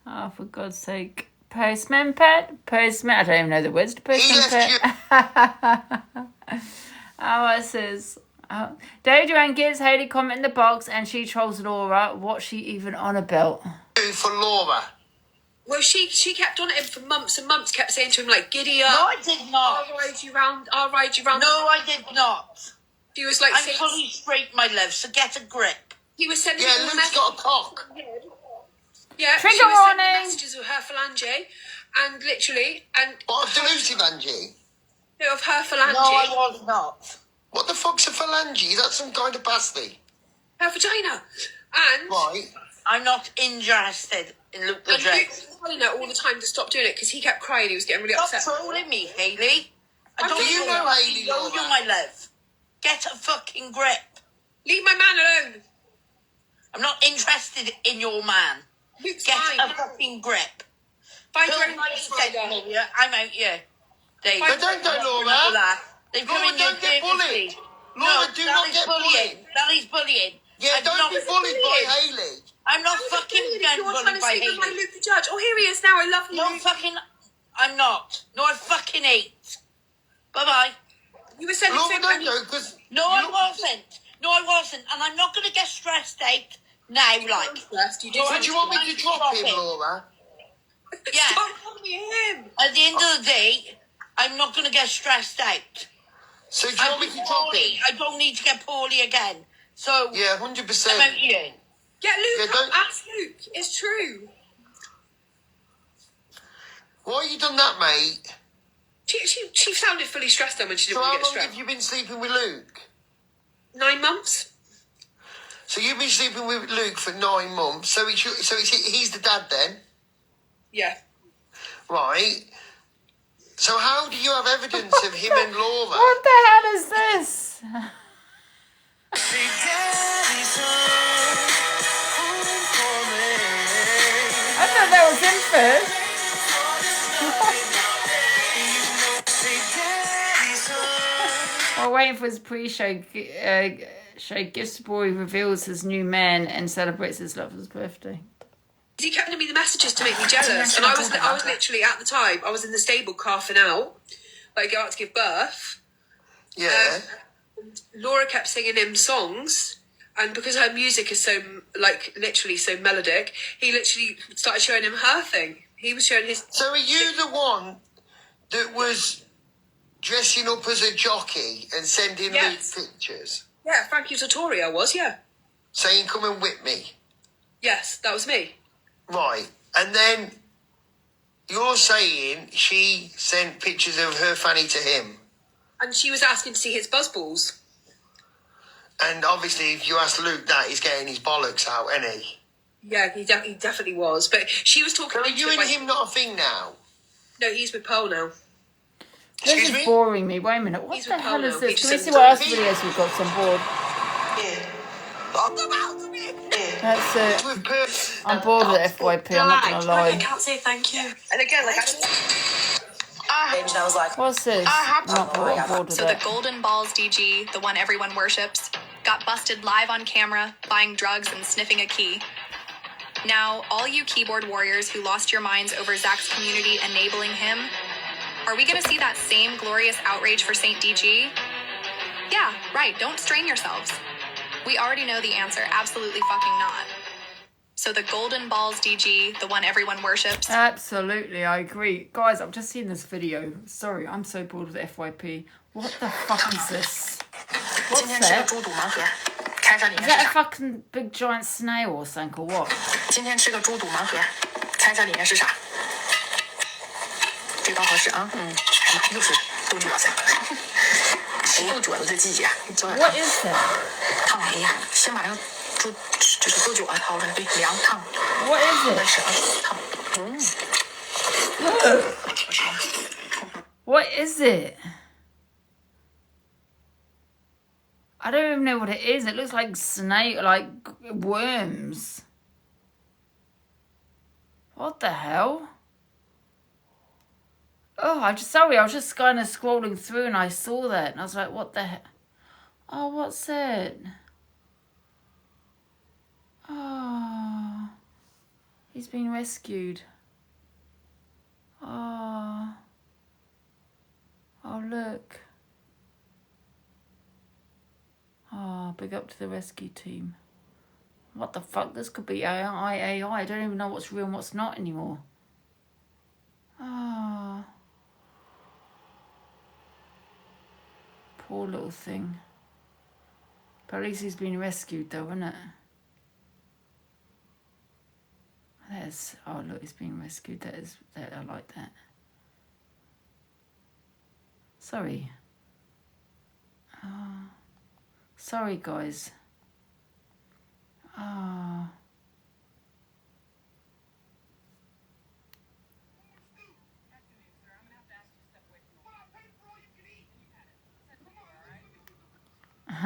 Oh, for God's sake. Postman Pat. I don't even know the words to Postman Pat. Oh, it says... Oh. Joanne gives Hayley comment in the box and she trolls Laura. What's she even on about? For Laura. Well, she kept on at him for months and months, kept saying to him, like, giddy up. No, I did not. I'll ride you round. No, I did not. He was like... I'm fully straight, my love, so get a grip. He was sending... Yeah, Luke's got a cock. Yeah, Trigger she was warning. sending messages of her phalange, and literally... What, of Deleuze phalange? No, of her phalange. No, I was not. What the fuck's a phalange? Is that some kind of pasty? Her vagina. And... Right. I'm not interested in Luke the Dread. Luke was telling her all the time to stop doing it because he kept crying. He was getting really upset. Stop trolling me, Hayley. Do you know Hayley, Laura? You, my love. Get a fucking grip. Leave my man alone. I'm not interested in your man. Luke's Get fine. a fucking grip. Find Bill your own Knight place, said, Laura, I'm out here. Dave, But don't go, Laura. They've Laura, come in your don't get bullied. Laura, do not get bullied. That is bullying. Yeah, I'm don't not be bullied by bullying. Hayley. I'm not fucking You're getting trying bullied to by sleep with my Hayley. Luke the Judge. Oh, here he is now. I love you. No fucking... I'm not. No, I fucking ain't. Bye-bye. You were sending Laura, things... don't go, because... No, I wasn't. No, I wasn't. And I'm not going to get stressed out now, like... You do So do you want me to drop him, Laura? Yeah. Stop calling me him. At the end of the day, I'm not going to get stressed out. So do you want me to drop him? I don't need to get poorly again. So... Yeah, 100%. I'm out here. Get Luke Yeah, up. Ask Luke. It's true. Why you done that, mate? She sounded fully stressed out when she So didn't how want to get long stressed. have you been sleeping with Luke? 9 months. So you've been sleeping with Luke for 9 months. So he's the dad then, Yeah. right? So how do you have evidence of him and Laura? What the hell is this? I thought that was him first. While waiting for his pre-show, Gifts Boy reveals his new man and celebrates his lover's birthday. He kept sending me the messages to make me jealous, and I was literally at the time I was in the stable coughing out, like about to give birth. Yeah. And Laura kept singing him songs, and because her music is so literally so melodic, he literally started showing him her thing. He was showing his. So are you the one that was dressing up as a jockey and sending Yes. Luke pictures, Yeah, Frankie Sartori, I was. Yeah. saying "Come and whip me"? Yes, that was me. Right, and then you're saying she sent pictures of her fanny to him. And she was asking to see his buzzballs. And obviously, if you ask Luke that, he's getting his bollocks out, isn't he? Yeah, he definitely was. But she was talking. So are into you it and like- him not a thing now? No, he's with Pearl now. This Excuse is me? boring me. Wait a minute. What He's the with hell is Polo. this? He's Can we just see what else talking. videos we've got on board? That's it. With Perth. I'm bored of the FYP, I'm not gonna lie. can't say thank you. And again, like And I was like, What's this? I'm not bored of So the that. Golden Balls DG, the one everyone worships, got busted live on camera, buying drugs and sniffing a key. Now, all you keyboard warriors who lost your minds over Zach's community enabling him, are we gonna see that same glorious outrage for Saint DG? Yeah, right, don't strain yourselves. We already know the answer, absolutely fucking not. So the Golden Balls DG, the one everyone worships. Absolutely, I agree. Guys, I've just seen this video. Sorry, I'm so bored of the FYP. What the fuck is this? What's that? Is that a fucking big giant snail or something or what? 今天吃个猪肚盲盒，猜一下里面是啥？这刚合适啊。又是冬季晚餐，谁又煮了这季节？What is that？ 烫煤呀，先把这个猪就是猪脚掏出来，对，凉烫。What is it？ 烫。What is it? I don't even know what it is. It looks like snake, like worms. What the hell? Oh, I was just kind of scrolling through and I saw that and I was like, what the hell? Oh, what's it? Oh, he's been rescued. Oh, look. Oh, big up to the rescue team. What the fuck? This could be AI. I don't even know what's real and what's not anymore. Oh. Poor little thing. But at least he's been rescued though, isn't it? Oh look, he's been rescued. I like that. Sorry. Oh. Sorry, guys. Oh.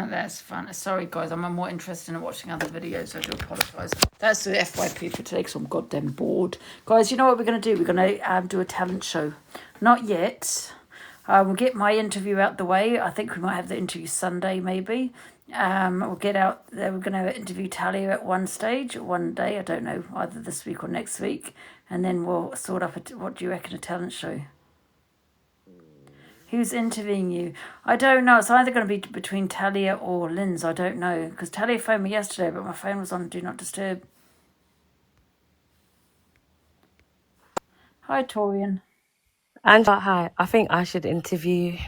That's fun. Sorry, guys. I'm more interested in watching other videos. I do apologise. That's the FYP for today because I'm goddamn bored. Guys, you know what we're going to do? We're going to do a talent show. Not yet. We'll get my interview out the way. I think we might have the interview Sunday, maybe. We'll get out there. We're going to interview Talia at one day. I don't know, either this week or next week. And then we'll sort up, what do you reckon, a talent show? Who's interviewing you? I don't know. It's either going to be between Talia or Linz. I don't know. Because Talia phoned me yesterday, but my phone was on Do Not Disturb. Hi, Torian. Angela, hi. I think I should interview you.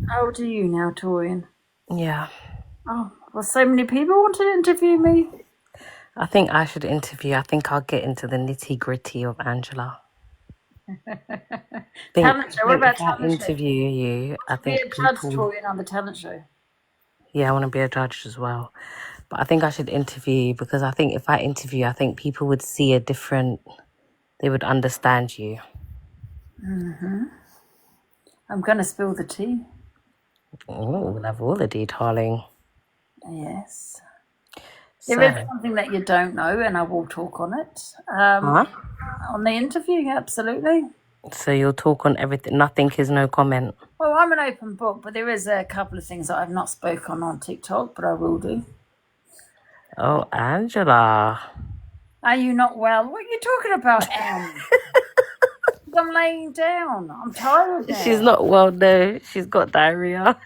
How old are you now, Torian? Yeah. Oh, well, so many people want to interview me. I think I should interview. I think I'll get into the nitty-gritty of Angela. Talent show. What about talent show? Interview you. I think be a judge, Torian, on the talent show. Yeah, I want to be a judge as well. But I think I should interview you because I think if I interview, I think people would see a different... They would understand you. Mm-hmm. I'm going to spill the tea. Oh, we'll have all the tea, darling. Yes. There is something that you don't know, and I will talk on it. On the interview, absolutely. So you'll talk on everything. Nothing is no comment. Well, I'm an open book, but there is a couple of things that I've not spoken on TikTok, but I will do. Oh, Angela. Are you not well? What are you talking about, Anne? I'm laying down. I'm tired now. She's not well, no. She's got diarrhea.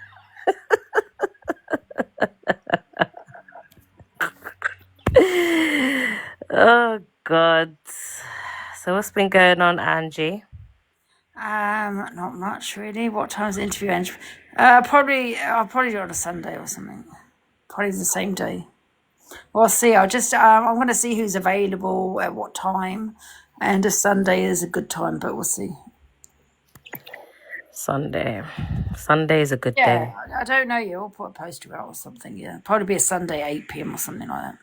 Oh, God. So what's been going on, Angie? Not much, really. What time's the interview, Angie? I'll probably do it on a Sunday or something. Probably the same day. We'll see. I'm going to see who's available at what time. And a Sunday is a good time, but we'll see. Sunday is a good day. I don't know. I'll put a poster out or something. Yeah, probably be a Sunday 8 p.m. or something like that.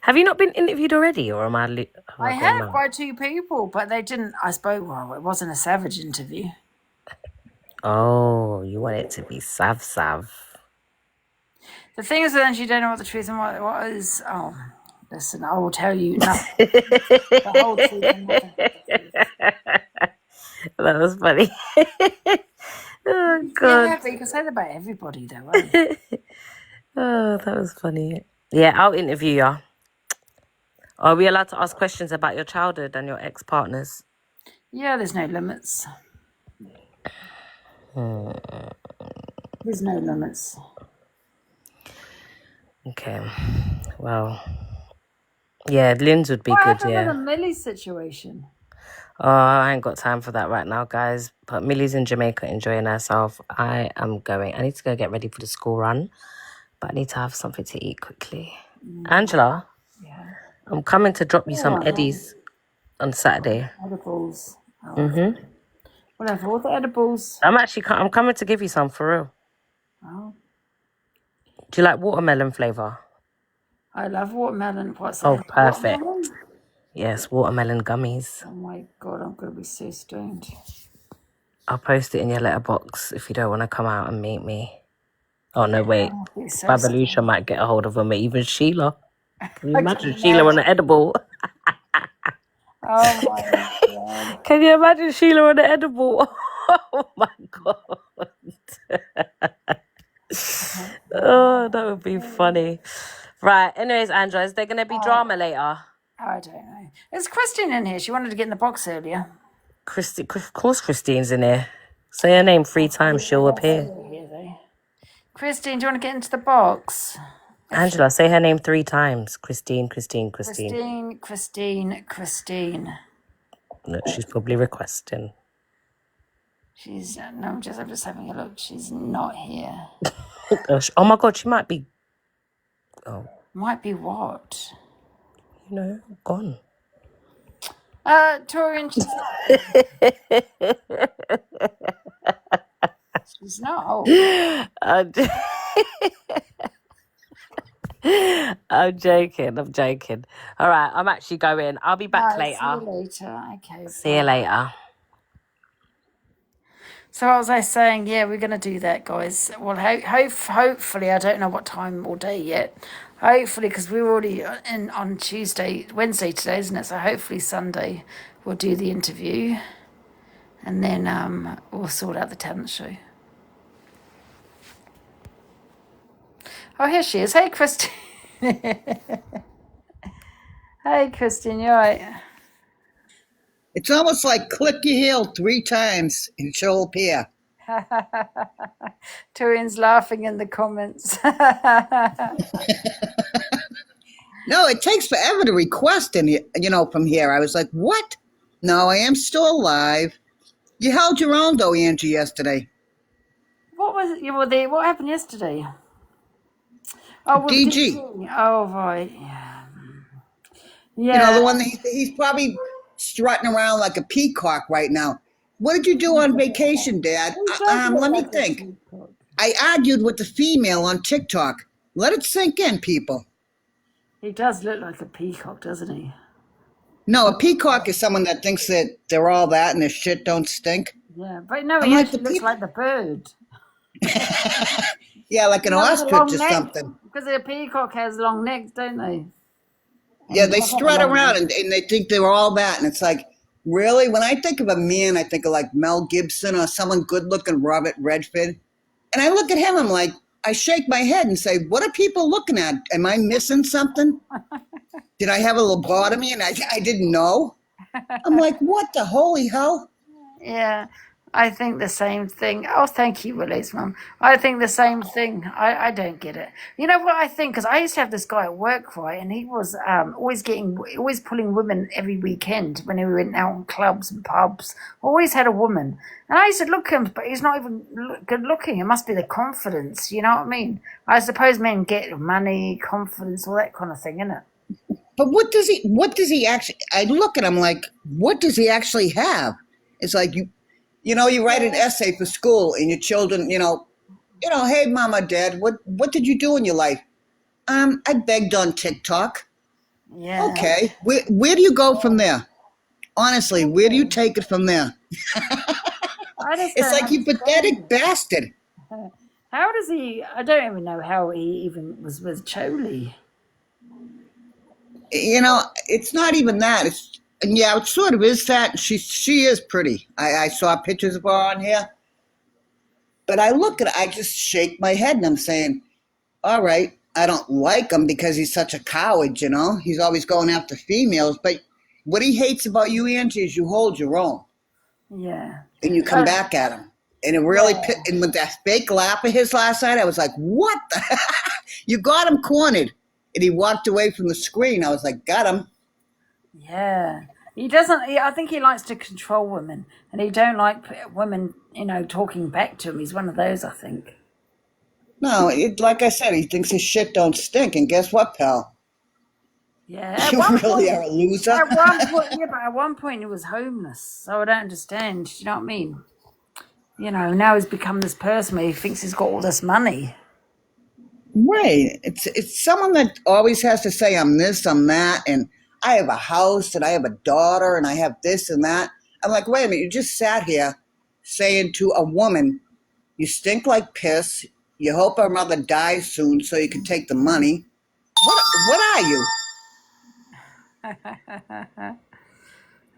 Have you not been interviewed already, or am I? I have by 2 people, but they didn't. I spoke. Well, it wasn't a savage interview. Oh, you want it to be sav. The thing is, then you don't know what the truth and what is. Oh, listen, I will tell you nothing. The whole truth and nothing. That was funny. Oh, God. Yeah, but you can say that about everybody, though, won't you? Oh, that was funny. Yeah, I'll interview you. Are we allowed to ask questions about your childhood and your ex-partners? Yeah, there's no limits. There's no limits. Okay. Well, Yeah, Lynn's would be What good, happened with the yeah. Millie situation? Oh, I ain't got time for that right now, guys. But Millie's in Jamaica enjoying herself. I am going. I need to go get ready for the school run, but I need to have something to eat quickly. Angela, I'm coming to drop you some Eddies on Saturday. Edibles. Mm-hmm. Whatever, all the edibles. I'm coming to give you some for real. Oh, Do you like watermelon flavour? I love watermelon. What's Oh, that? perfect. Watermelon? Yes, watermelon gummies. Oh my god, I'm gonna be so stoned. I'll post it in your letterbox if you don't want to come out and meet me. Oh, no, wait. I'll be so Babalusha might get a hold of them, even Sheila. Can you I imagine can Sheila on imagine. an edible? Oh my god. Can you imagine Sheila on an edible? Oh my god. Oh, that would be funny. Right, anyways, Andra, is there going to be drama later? I don't know. Is Christine in here? She wanted to get in the box earlier. Of course Christine's in here. Say her name 3 times, she'll appear. Christine, do you want to get into the box? Angela, say her name 3 times. Christine. Christine, Christine. Look, she's probably requesting. She's no, I'm just having a look. She's not here. Oh my god, she might be. Oh, Might be what? you know, gone. Torian, she's not old. I'm joking. All right, I'm actually going. I'll be back See later. you later. Okay. See you later. So what was I saying? Yeah, we're going to do that, guys. Well, hopefully, I don't know what time or day yet. Hopefully, because we're already in on Wednesday today, isn't it? So hopefully Sunday we'll do the interview, and then we'll sort out the talent show. Oh, here she is. Hey, Christine. Hey, Christine, you all right? It's almost like click your heel 3 times and she'll appear. Torian's laughing in the comments. No, it takes forever to request, from here. I was like, what? No, I am still alive. You held your own, though, Angie, yesterday. What was it? What happened yesterday? Oh, with DG. Oh, right. Yeah. You know, the one that he's probably strutting around like a peacock right now. What did you do on vacation, Dad? Let me think. I argued with the female on TikTok. Let it sink in, people. He does look like a peacock, doesn't he? No, a peacock is someone that thinks that they're all that and their shit don't stink. Yeah, but no, he actually looks like the bird. Yeah, like an ostrich or something. Because a peacock has long necks, don't they? Yeah, they strut around and they think they're all that. And it's like, really? When I think of a man, I think of like Mel Gibson or someone good looking, Robert Redford. And I look at him, I'm like, I shake my head and say, what are people looking at? Am I missing something? Did I have a lobotomy and I didn't know? I'm like, what the holy hell? Yeah, I think the same thing. Oh, thank you, Willie's mum. I think the same thing. I don't get it. You know what I think? Because I used to have this guy at work, right? And he was always pulling women every weekend when we went out in clubs and pubs. Always had a woman. And I used to look at him, but he's not even good looking. It must be the confidence, you know what I mean? I suppose men get money, confidence, all that kind of thing, innit? But what does he actually, I look at him like, what does he actually have? It's like you write an essay for school and your children, hey, Mama, Dad, what did you do in your life? I begged on TikTok. Yeah. Okay. Where do you go from there? Honestly, where do you take it from there? It's like you pathetic bastard. How does he? I don't even know how he even was with Choli. It's not even that. It sort of is that. She is pretty. I saw pictures of her on here. But I look at it, I just shake my head and I'm saying, all right, I don't like him because he's such a coward, He's always going after females. But what he hates about you, Angie, is you hold your own. Yeah. And you come back at him. And it really, and with that fake laugh of his last night, I was like, what the? You got him cornered. and he walked away from the screen. I was like, got him. Yeah. He doesn't. I think he likes to control women, and he don't like women, talking back to him. He's one of those, I think. No, like I said, he thinks his shit don't stink. And guess what, pal? Yeah. You really are a loser. At one point he was homeless, so I don't understand. Do you know what I mean? Now he's become this person where he thinks he's got all this money. Right. It's someone that always has to say, I'm this, I'm that, and I have a house, and I have a daughter, and I have this and that. I'm like, wait a minute, you just sat here saying to a woman, you stink like piss, you hope her mother dies soon so you can take the money. What are you?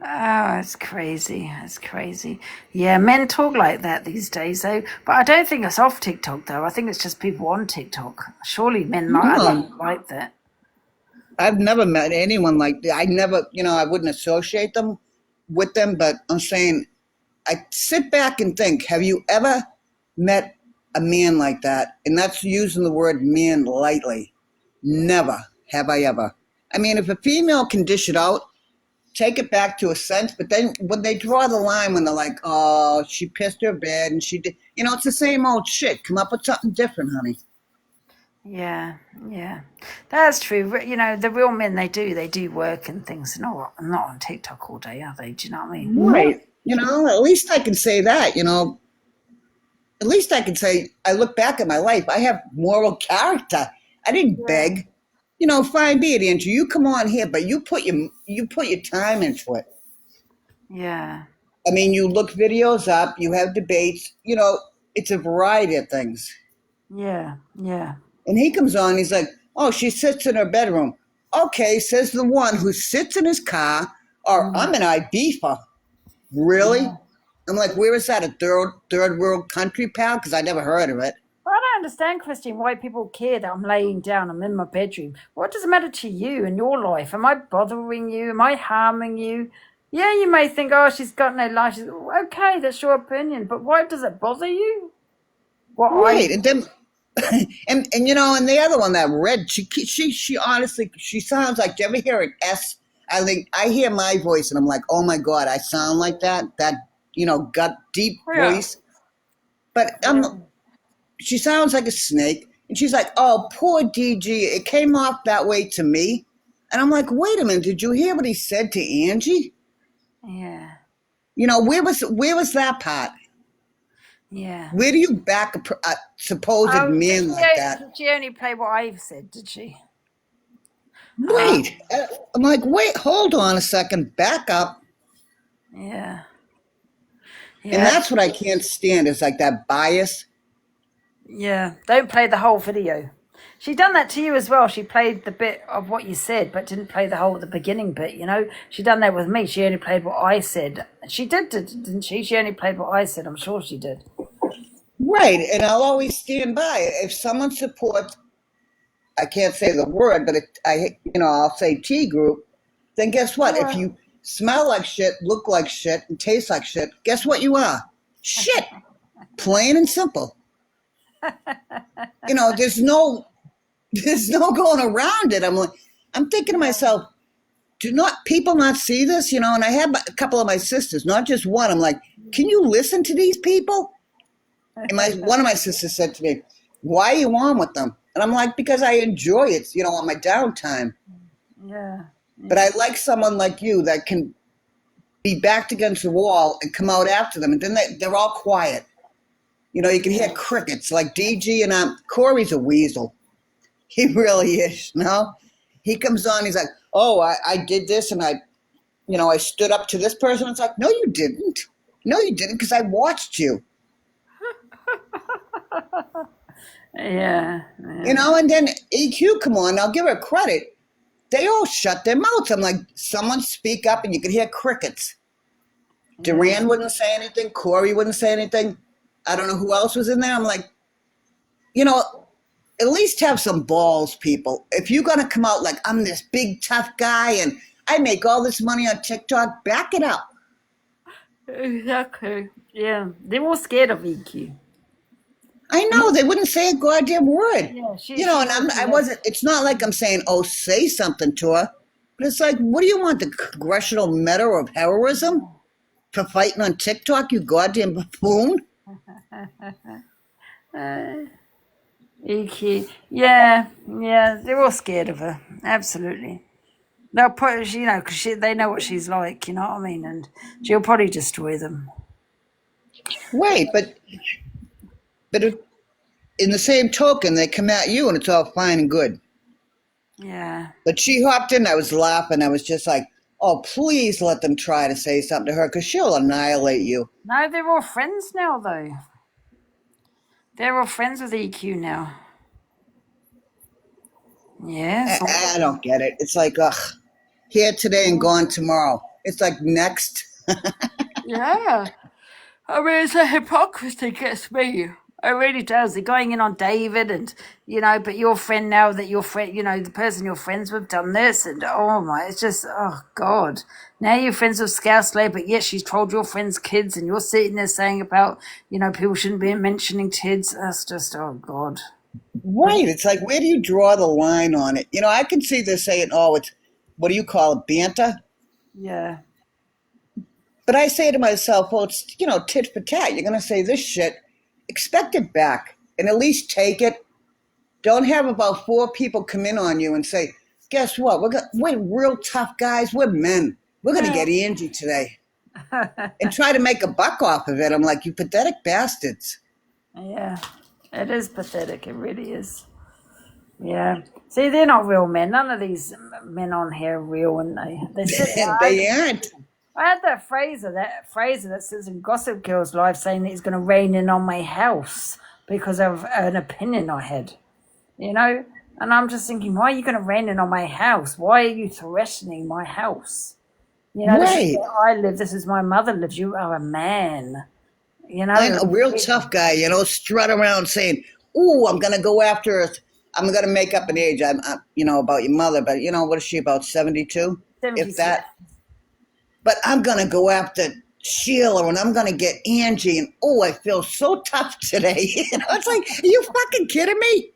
Oh, it's crazy. It's crazy. Yeah, men talk like that these days, though. But I don't think it's off TikTok, though. I think it's just people on TikTok. Surely men might like that. I've never met anyone like that. I never, I wouldn't associate them with them, but I'm saying, I sit back and think, have you ever met a man like that? And that's using the word man lightly. Never have I ever. I mean, if a female can dish it out, take it back to a sense, but then when they draw the line, when they're like, oh, she pissed her bed and she did, it's the same old shit. Come up with something different, honey. Yeah, that's true. The real men, they do work and things. Not on TikTok all day, are they? Do you know what I mean? Right. At least I can say that. At least I can say I look back at my life. I have moral character. I didn't beg. Fine, be it, Andrew. You come on here, but you put your time into it. Yeah. I mean, you look videos up. You have debates. It's a variety of things. Yeah. And he comes on, he's like, oh, she sits in her bedroom. Okay, says the one who sits in his car, or I'm an Ibiza. Really? Yeah. I'm like, where is that, a third world country, pal? Because I never heard of it. Well, I don't understand, Christine, why people care that I'm laying down, I'm in my bedroom. What does it matter to you in your life? Am I bothering you? Am I harming you? Yeah, you may think, oh, she's got no life. Okay, that's your opinion. But why does it bother you? Right, and then... and and the other one, that Red, she honestly, she sounds like, do you ever hear an S? I think I hear my voice and I'm like, oh my God, I sound like that gut deep voice. But she sounds like a snake. And she's like, oh, poor DG, it came off that way to me. And I'm like, wait a minute, did you hear what he said to Angie? Yeah. Where was that part? Yeah. Where do you back a supposed man like that? She only played what I said, did she? Wait. I'm like, wait, hold on a second. Back up. Yeah. And that's what I can't stand, is like that bias. Yeah. Don't play the whole video. She done that to you as well. She played the bit of what you said, but didn't play the beginning bit, She done that with me. She only played what I said. She didn't she? She only played what I said. I'm sure she did. Right, and I'll always stand by. If someone supports, I can't say the word, but I'll say T group, then guess what? If you smell like shit, look like shit, and taste like shit, guess what you are? Shit. Plain and simple. There's no going around it. I'm thinking to myself, do people not see this? And I have a couple of my sisters, not just one. I'm like, can you listen to these people? And one of my sisters said to me, why are you on with them? And I'm like, because I enjoy it, on my downtime. Yeah. But I like someone like you that can be backed against the wall and come out after them. And then they're all quiet. You can hear crickets like DG, and Corey's a weasel. He really is, He comes on, he's like, oh, I did this, and I stood up to this person. It's like, no, you didn't. No, you didn't, because I watched you. Yeah. And then EQ, come on, I'll give her credit. They all shut their mouths. I'm like, someone speak up, and you could hear crickets. Duran wouldn't say anything. Corey wouldn't say anything. I don't know who else was in there. I'm like, at least have some balls, people. If you're going to come out like, I'm this big, tough guy, and I make all this money on TikTok, back it up. Exactly. Yeah. They're all scared of EQ. I know they wouldn't say a goddamn word. Yeah, You know, and I wasn't. It's not like I'm saying, "Oh, say something to her," but it's like, what do you want? The Congressional Medal of Heroism for fighting on TikTok? You goddamn buffoon! EQ. Yeah, they're all scared of her. Absolutely. They'll put, you know, because they know what she's like, you know what I mean? And she'll probably destroy them. Wait, but in the same token, they come at you and it's all fine and good. Yeah. But she hopped in, I was laughing. I was just like, oh, please let them try to say something to her because she'll annihilate you. No, they're all friends now, though. They're all friends with EQ now. Yeah. I don't get it. It's like, ugh, here today and gone tomorrow. It's like next. Yeah. I mean, it's a hypocrisy gets me. It really does. They're going in on David and, you know, but your friend now that your friend, you know, the person you're friends with done this and, oh my, it's just, oh God. Now you're friends with Scouselayer, but yet she's told your friends' kids and you're sitting there saying about, you know, people shouldn't be mentioning kids. That's just, oh God. Right. It's like, where do you draw the line on it? You know, I can see they're saying, oh, it's, what do you call it, banter? Yeah. But I say to myself, well, it's, you know, tit for tat. You're going to say this shit. Expect it back and at least take it. Don't have about 4 people come in on you and say, guess what? We're real tough guys. We're men. We're going to get Angie today. And try to make a buck off of it. I'm like, you pathetic bastards. Yeah. It is pathetic. It really is. Yeah. See, they're not real men. None of these men on here are real, and they aren't. I had that Fraser that says in Gossip Girl's live saying that he's going to rain in on my house because of an opinion I had, you know? And I'm just thinking, why are you going to rain in on my house? Why are you threatening my house? You know, This is where I live. This is my mother lives. You are a man, you know? I'm a real tough guy, you know, strut around saying, ooh, I'm going to go after her. I'm going to make up an age. I'm, you know, about your mother, but, you know, what is she, about 72? 72. If that. But I'm going to go after Sheila and I'm going to get Angie. And, oh, I feel so tough today. You know, it's like, are you fucking kidding me?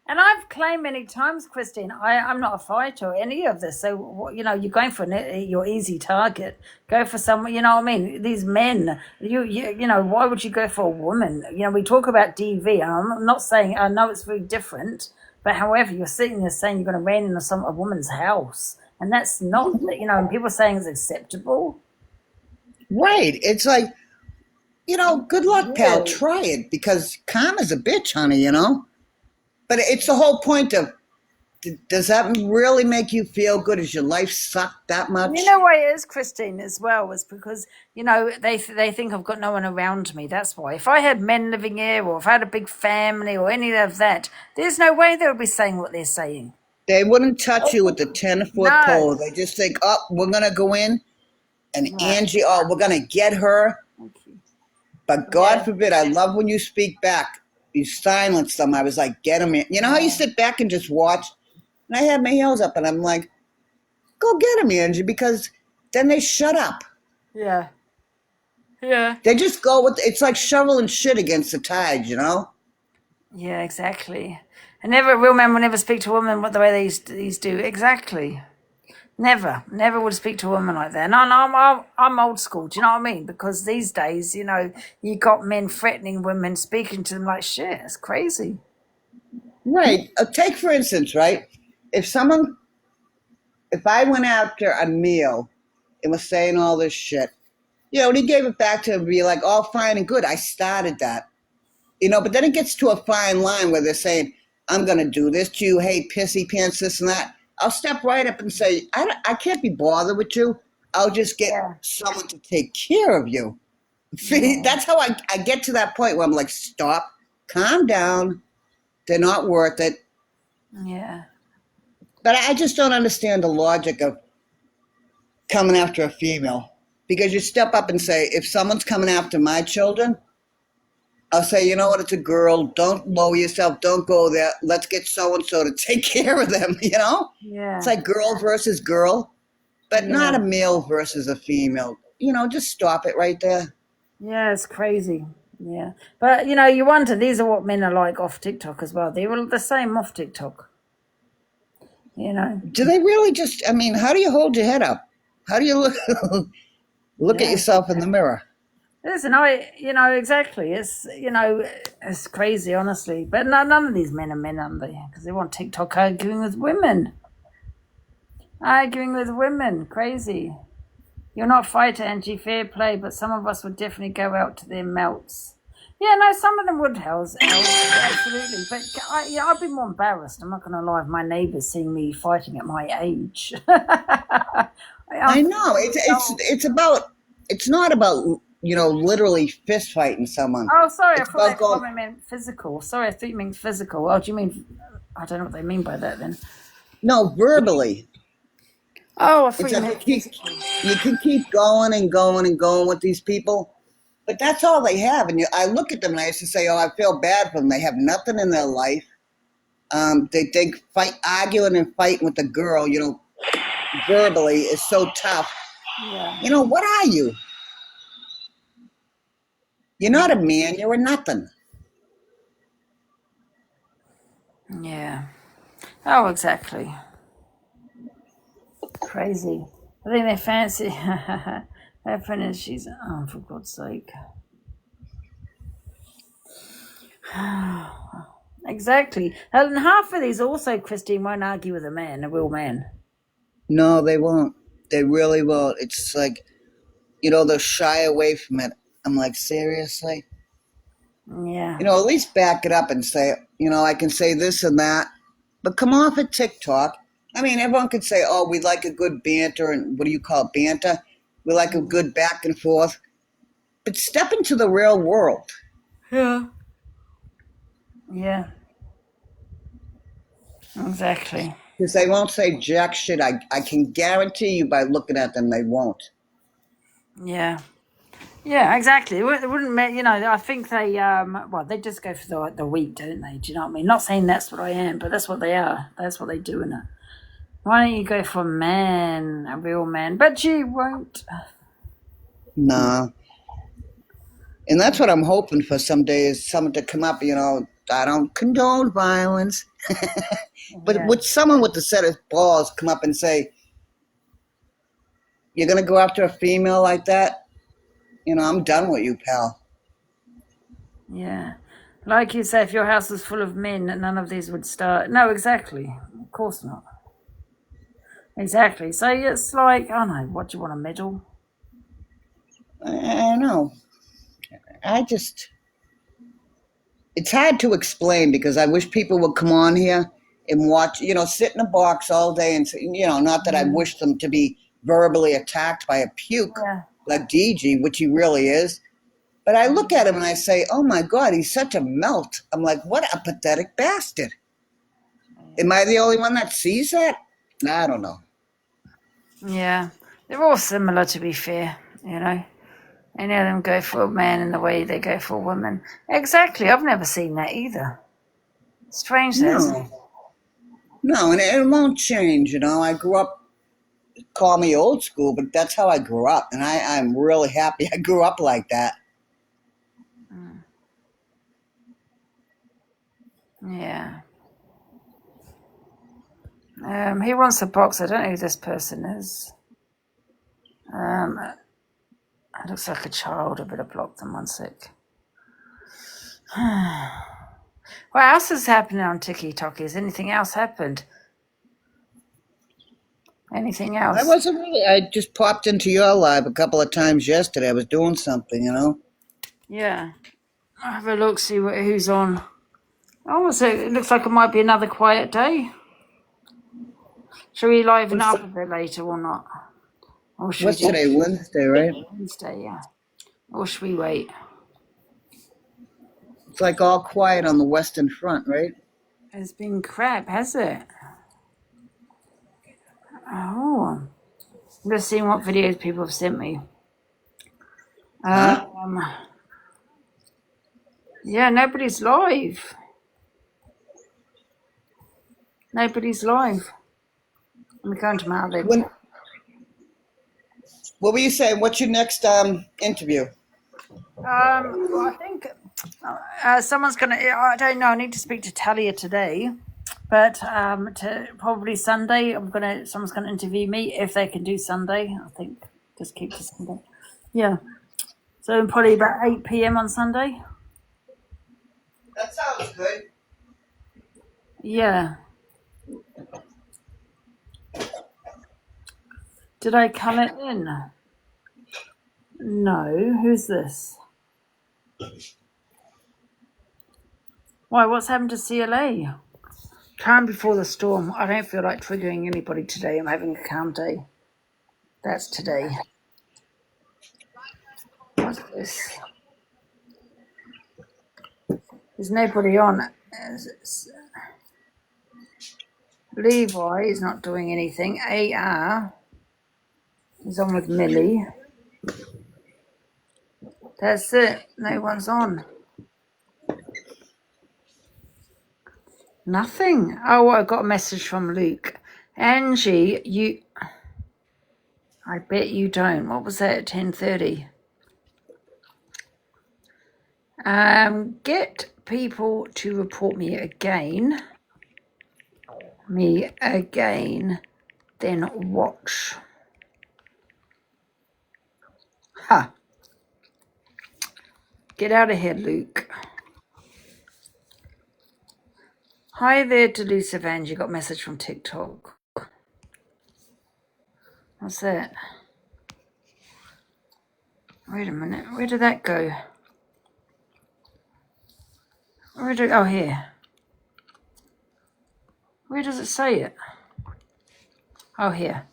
And I've claimed many times, Christine, I'm not a fighter or any of this. So, you know, you're going for your easy target. Go for someone, you know what I mean? These men, you know, why would you go for a woman? You know, we talk about DV. And I'm not saying, I know it's very different. But however, you're sitting there saying you're going to rain in a woman's house. And that's not, you know, and people saying it's acceptable. Right. It's like, you know, good luck, pal. Try it because karma's a bitch, honey, you know? But it's the whole point of, does that really make you feel good? Does your life suck that much? You know why it is, Christine, as well, is because, you know, they think I've got no one around me. That's why. If I had men living here or if I had a big family or any of that, there's no way they would be saying what they're saying. They wouldn't touch you with the 10-foot pole. They just think, oh, we're going to go in and Angie, oh, we're going to get her. But God forbid, I love when you speak back. You silence them. I was like, get them in. You know how you sit back and just watch? And I had my heels up and I'm like, go get them, Angie, because then they shut up. Yeah. Yeah. They just go with, it's like shoveling shit against the tide, you know? Yeah, exactly. And never, real men will never speak to a woman the way they used to. Exactly. Never would speak to a woman like that. And I'm old school. Do you know what I mean? Because these days, you know, you got men threatening women, speaking to them like shit. It's crazy. Right. Take for instance, right? If I went after a meal and was saying all this shit, you know, and he gave it back to him, be like, all fine and good. I started that, you know. But then it gets to a fine line where they're saying, I'm going to do this to you. Hey, pissy pants, this and that. I'll step right up and say, I can't be bothered with you. I'll just get someone to take care of you. See, that's how I get to that point where I'm like, stop, calm down. They're not worth it. Yeah. But I just don't understand the logic of coming after a female. Because you step up and say, if someone's coming after my children, I'll say, you know what, it's a girl. Don't lower yourself. Don't go there. Let's get so-and-so to take care of them, you know? Yeah. It's like girl versus girl, but not a male versus a female. You know, just stop it right there. Yeah, it's crazy. Yeah. But, you know, you wonder, these are what men are like off TikTok as well. They're all the same off TikTok. You know. Do they really just, I mean, how do you hold your head up? How do you look at yourself in the mirror? Listen, exactly. It's, it's crazy, honestly. But none of these men are men, are they? Because they want TikTok arguing with women. Crazy. You're not fighter, Angie, fair play, but some of us would definitely go out to their melts. Yeah, no, some of them would, absolutely. But I'd be more embarrassed. I'm not going to lie, if my neighbours seeing me fighting at my age. I know. It's not about, literally fist fighting someone. Oh, sorry, I thought they meant physical. Sorry, I thought you meant physical. Oh, do you mean, I don't know what they mean by that then. No, verbally. Oh, I thought you meant physically. You can keep going and going and going with these people, but that's all they have. And I look at them and I used to say, oh, I feel bad for them. They have nothing in their life. They arguing and fighting with the girl, verbally is so tough. Yeah. What are you? You're not a man. You're a nothing. Yeah. Oh, exactly. Crazy. I think they fancy her friend. She's, oh, for God's sake. Exactly. And half of these also, Christine, won't argue with a real man. No, they won't. They really won't. It's like, they'll shy away from it. I'm like, seriously? Yeah. At least back it up and say, I can say this and that, but come off at TikTok. I mean, everyone could say, oh, we like a good banter, and what do you call it, banter? We like a good back and forth. But step into the real world. Yeah. Yeah. Exactly. Because they won't say jack shit. I can guarantee you by looking at them, they won't. Yeah. Yeah, exactly. It wouldn't, I think they, they just go for the weak, don't they? Do you know what I mean? Not saying that's what I am, but that's what they are. That's what they do in it. Why don't you go for a real man? But you won't. No. And that's what I'm hoping for someday is someone to come up, I don't condone violence. But would someone with a set of balls come up and say, you're going to go after a female like that? I'm done with you, pal. Yeah. Like you say, if your house was full of men, none of these would start. No, exactly. Of course not. Exactly. So it's like, I don't know, what do you want, a medal? I know. It's hard to explain because I wish people would come on here and watch, sit in a box all day and, not that I wish them to be verbally attacked by a puke like DG, which he really is. But I look at him and I say, oh my God, he's such a melt. I'm like, what a pathetic bastard. Am I the only one that sees that? I don't know. Yeah. They're all similar, to be fair, Any of them go for a man in the way they go for a woman. Exactly. I've never seen that either. Strange, isn't it? No, and it won't change, I grew up, call me old school, but that's how I grew up. And I'm really happy I grew up like that. Yeah. He wants a box. I don't know who this person is. It looks like a child. I better block them 1 sec. What else is happening on TikTok? Has anything else happened? Anything else? I wasn't really. I just popped into your live a couple of times yesterday. I was doing something, Yeah. I'll have a look, see who's on. Oh, so it looks like it might be another quiet day. Shall we liven up a bit later or not? Or what's today? Wednesday, right? Wednesday, yeah. Or should we wait? It's like all quiet on the Western Front, right? It's been crap, has it? Oh. I'm just seeing what videos people have sent me. Yeah, nobody's live. Nobody's live. I'm going to my other. What were you saying? What's your next interview? Well, I think someone's gonna. I don't know. I need to speak to Talia today, but to probably Sunday. Someone's gonna interview me if they can do Sunday. I think just keep to Sunday. Yeah. So probably about 8 p.m. on Sunday. That sounds good. Yeah. Did I come it in? No. Who's this? Why? What's happened to CLA? Calm before the storm. I don't feel like triggering anybody today. I'm having a calm day. That's today. What's this? There's nobody on. Levi is not doing anything. AR is on with Millie. That's it. No one's on. Nothing. Oh, I got a message from Luke. Angie, I bet you don't. What was that at 10:30? Get people to report me again, then watch. Ha. Get out of here, Luke. Hi there, Delusive Angie. Got a message from TikTok. What's that? Wait a minute. Where did that go? Oh, here. Where does it say it? Oh, here.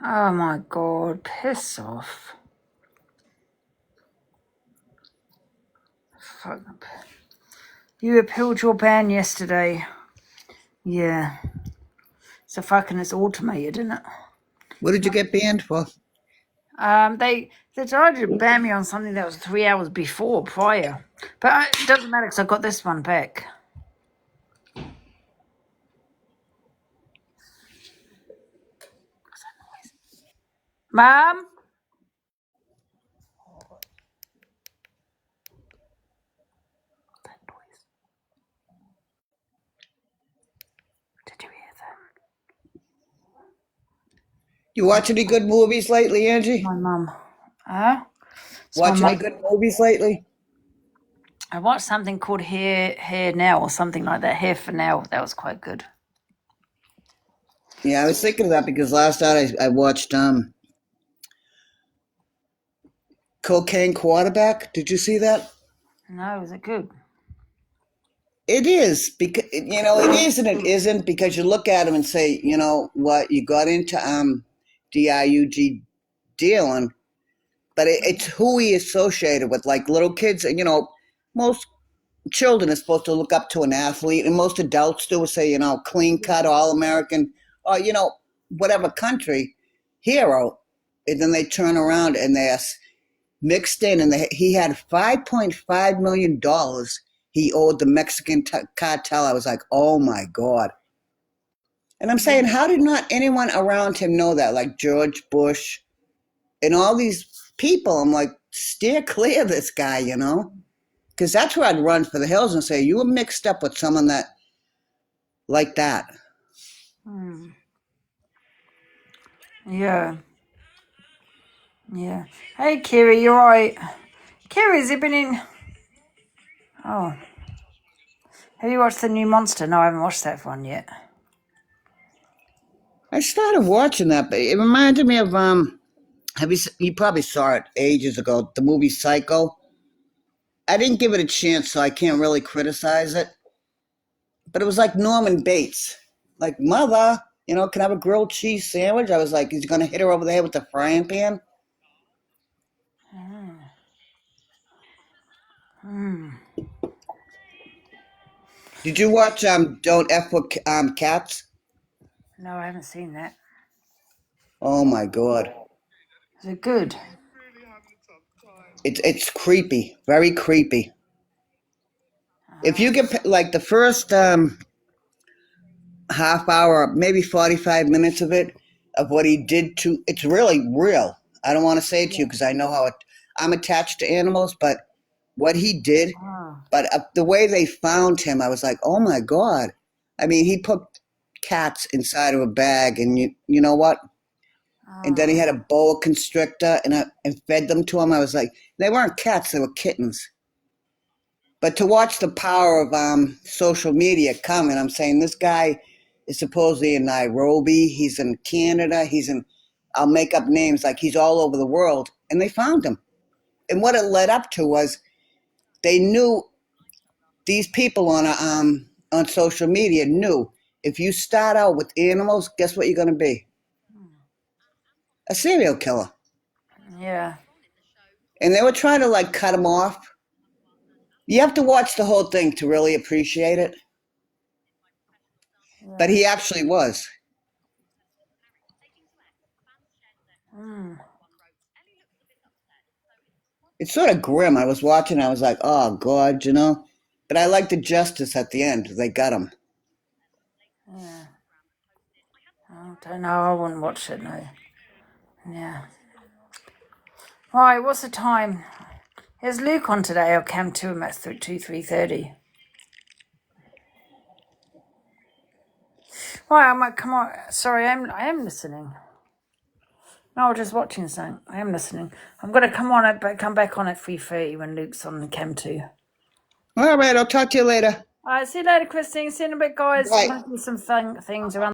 Oh my God, piss off. Fuck. You appealed your ban yesterday. Yeah. So fucking it's automated, isn't it? What did you get banned for? They tried to ban me on something that was 3 hours prior. But it doesn't matter because I got this one back. Mom? Did you hear that? You watch any good movies lately, Angie? My mum. Huh? Watch any good movies lately? I watched something called Hair Now or something like that. Hair for Now. That was quite good. Yeah, I was thinking of that because last night I watched Cocaine Quarterback. Did you see that? No, is it good? It is because it is and it isn't because you look at him and say, you know what, you got into DIUG dealing, but it's who he associated with, like little kids. Most children are supposed to look up to an athlete, and most adults do. Say, clean cut, all American, or whatever country hero, and then they turn around and they're mixed in, and he had $5.5 million he owed the Mexican cartel. I was like, oh my God. And I'm saying, how did not anyone around him know that? Like George Bush and all these people. I'm like, steer clear of this guy, because that's where I'd run for the hills and say, you were mixed up with someone that like that. Yeah. Yeah. Hey, Kiri, you alright? Kiri, has it been in... Oh. Have you watched the new Monster? No, I haven't watched that one yet. I started watching that, but it reminded me of, you probably saw it ages ago, the movie Psycho. I didn't give it a chance, so I can't really criticize it. But it was like Norman Bates. Like, mother, can I have a grilled cheese sandwich? I was like, is he going to hit her over the head with the frying pan? Did you watch Don't F with Cats? No, I haven't seen that. Oh my God. Is it good? It's creepy, very creepy. If you get like the first half hour, maybe 45 minutes of it, of what he did to, it's really real. I don't want to say it to you because I know how I'm attached to animals, but what he did, but the way they found him, I was like, oh my God. I mean, he put cats inside of a bag, and you know what? And then he had a boa constrictor and fed them to him. I was like, they weren't cats, they were kittens. But to watch the power of social media come, and I'm saying this guy is supposedly in Nairobi, he's in Canada, he's in, I'll make up names, like he's all over the world, and they found him. And what it led up to was they knew, these people on social media knew, if you start out with animals, guess what you're going to be? A serial killer. Yeah. And they were trying to like cut him off. You have to watch the whole thing to really appreciate it. Yeah. But he actually was. It's sort of grim. I was watching, I was like, oh God, you know. But I like the justice at the end. They got him. Yeah. I don't know. I wouldn't watch it, no. Yeah. Right, what's the time? Is Luke on today or Cam 2 and that's 3:30? Right, I'm like, come on. Sorry, I am listening. No, just watching something. I am listening. I'm going to come back on at 3:30 when Luke's on the Cam 2. All right, I'll talk to you later. All right, see you later, Christine. See you in a bit, guys. Right. I'm going to do some things around.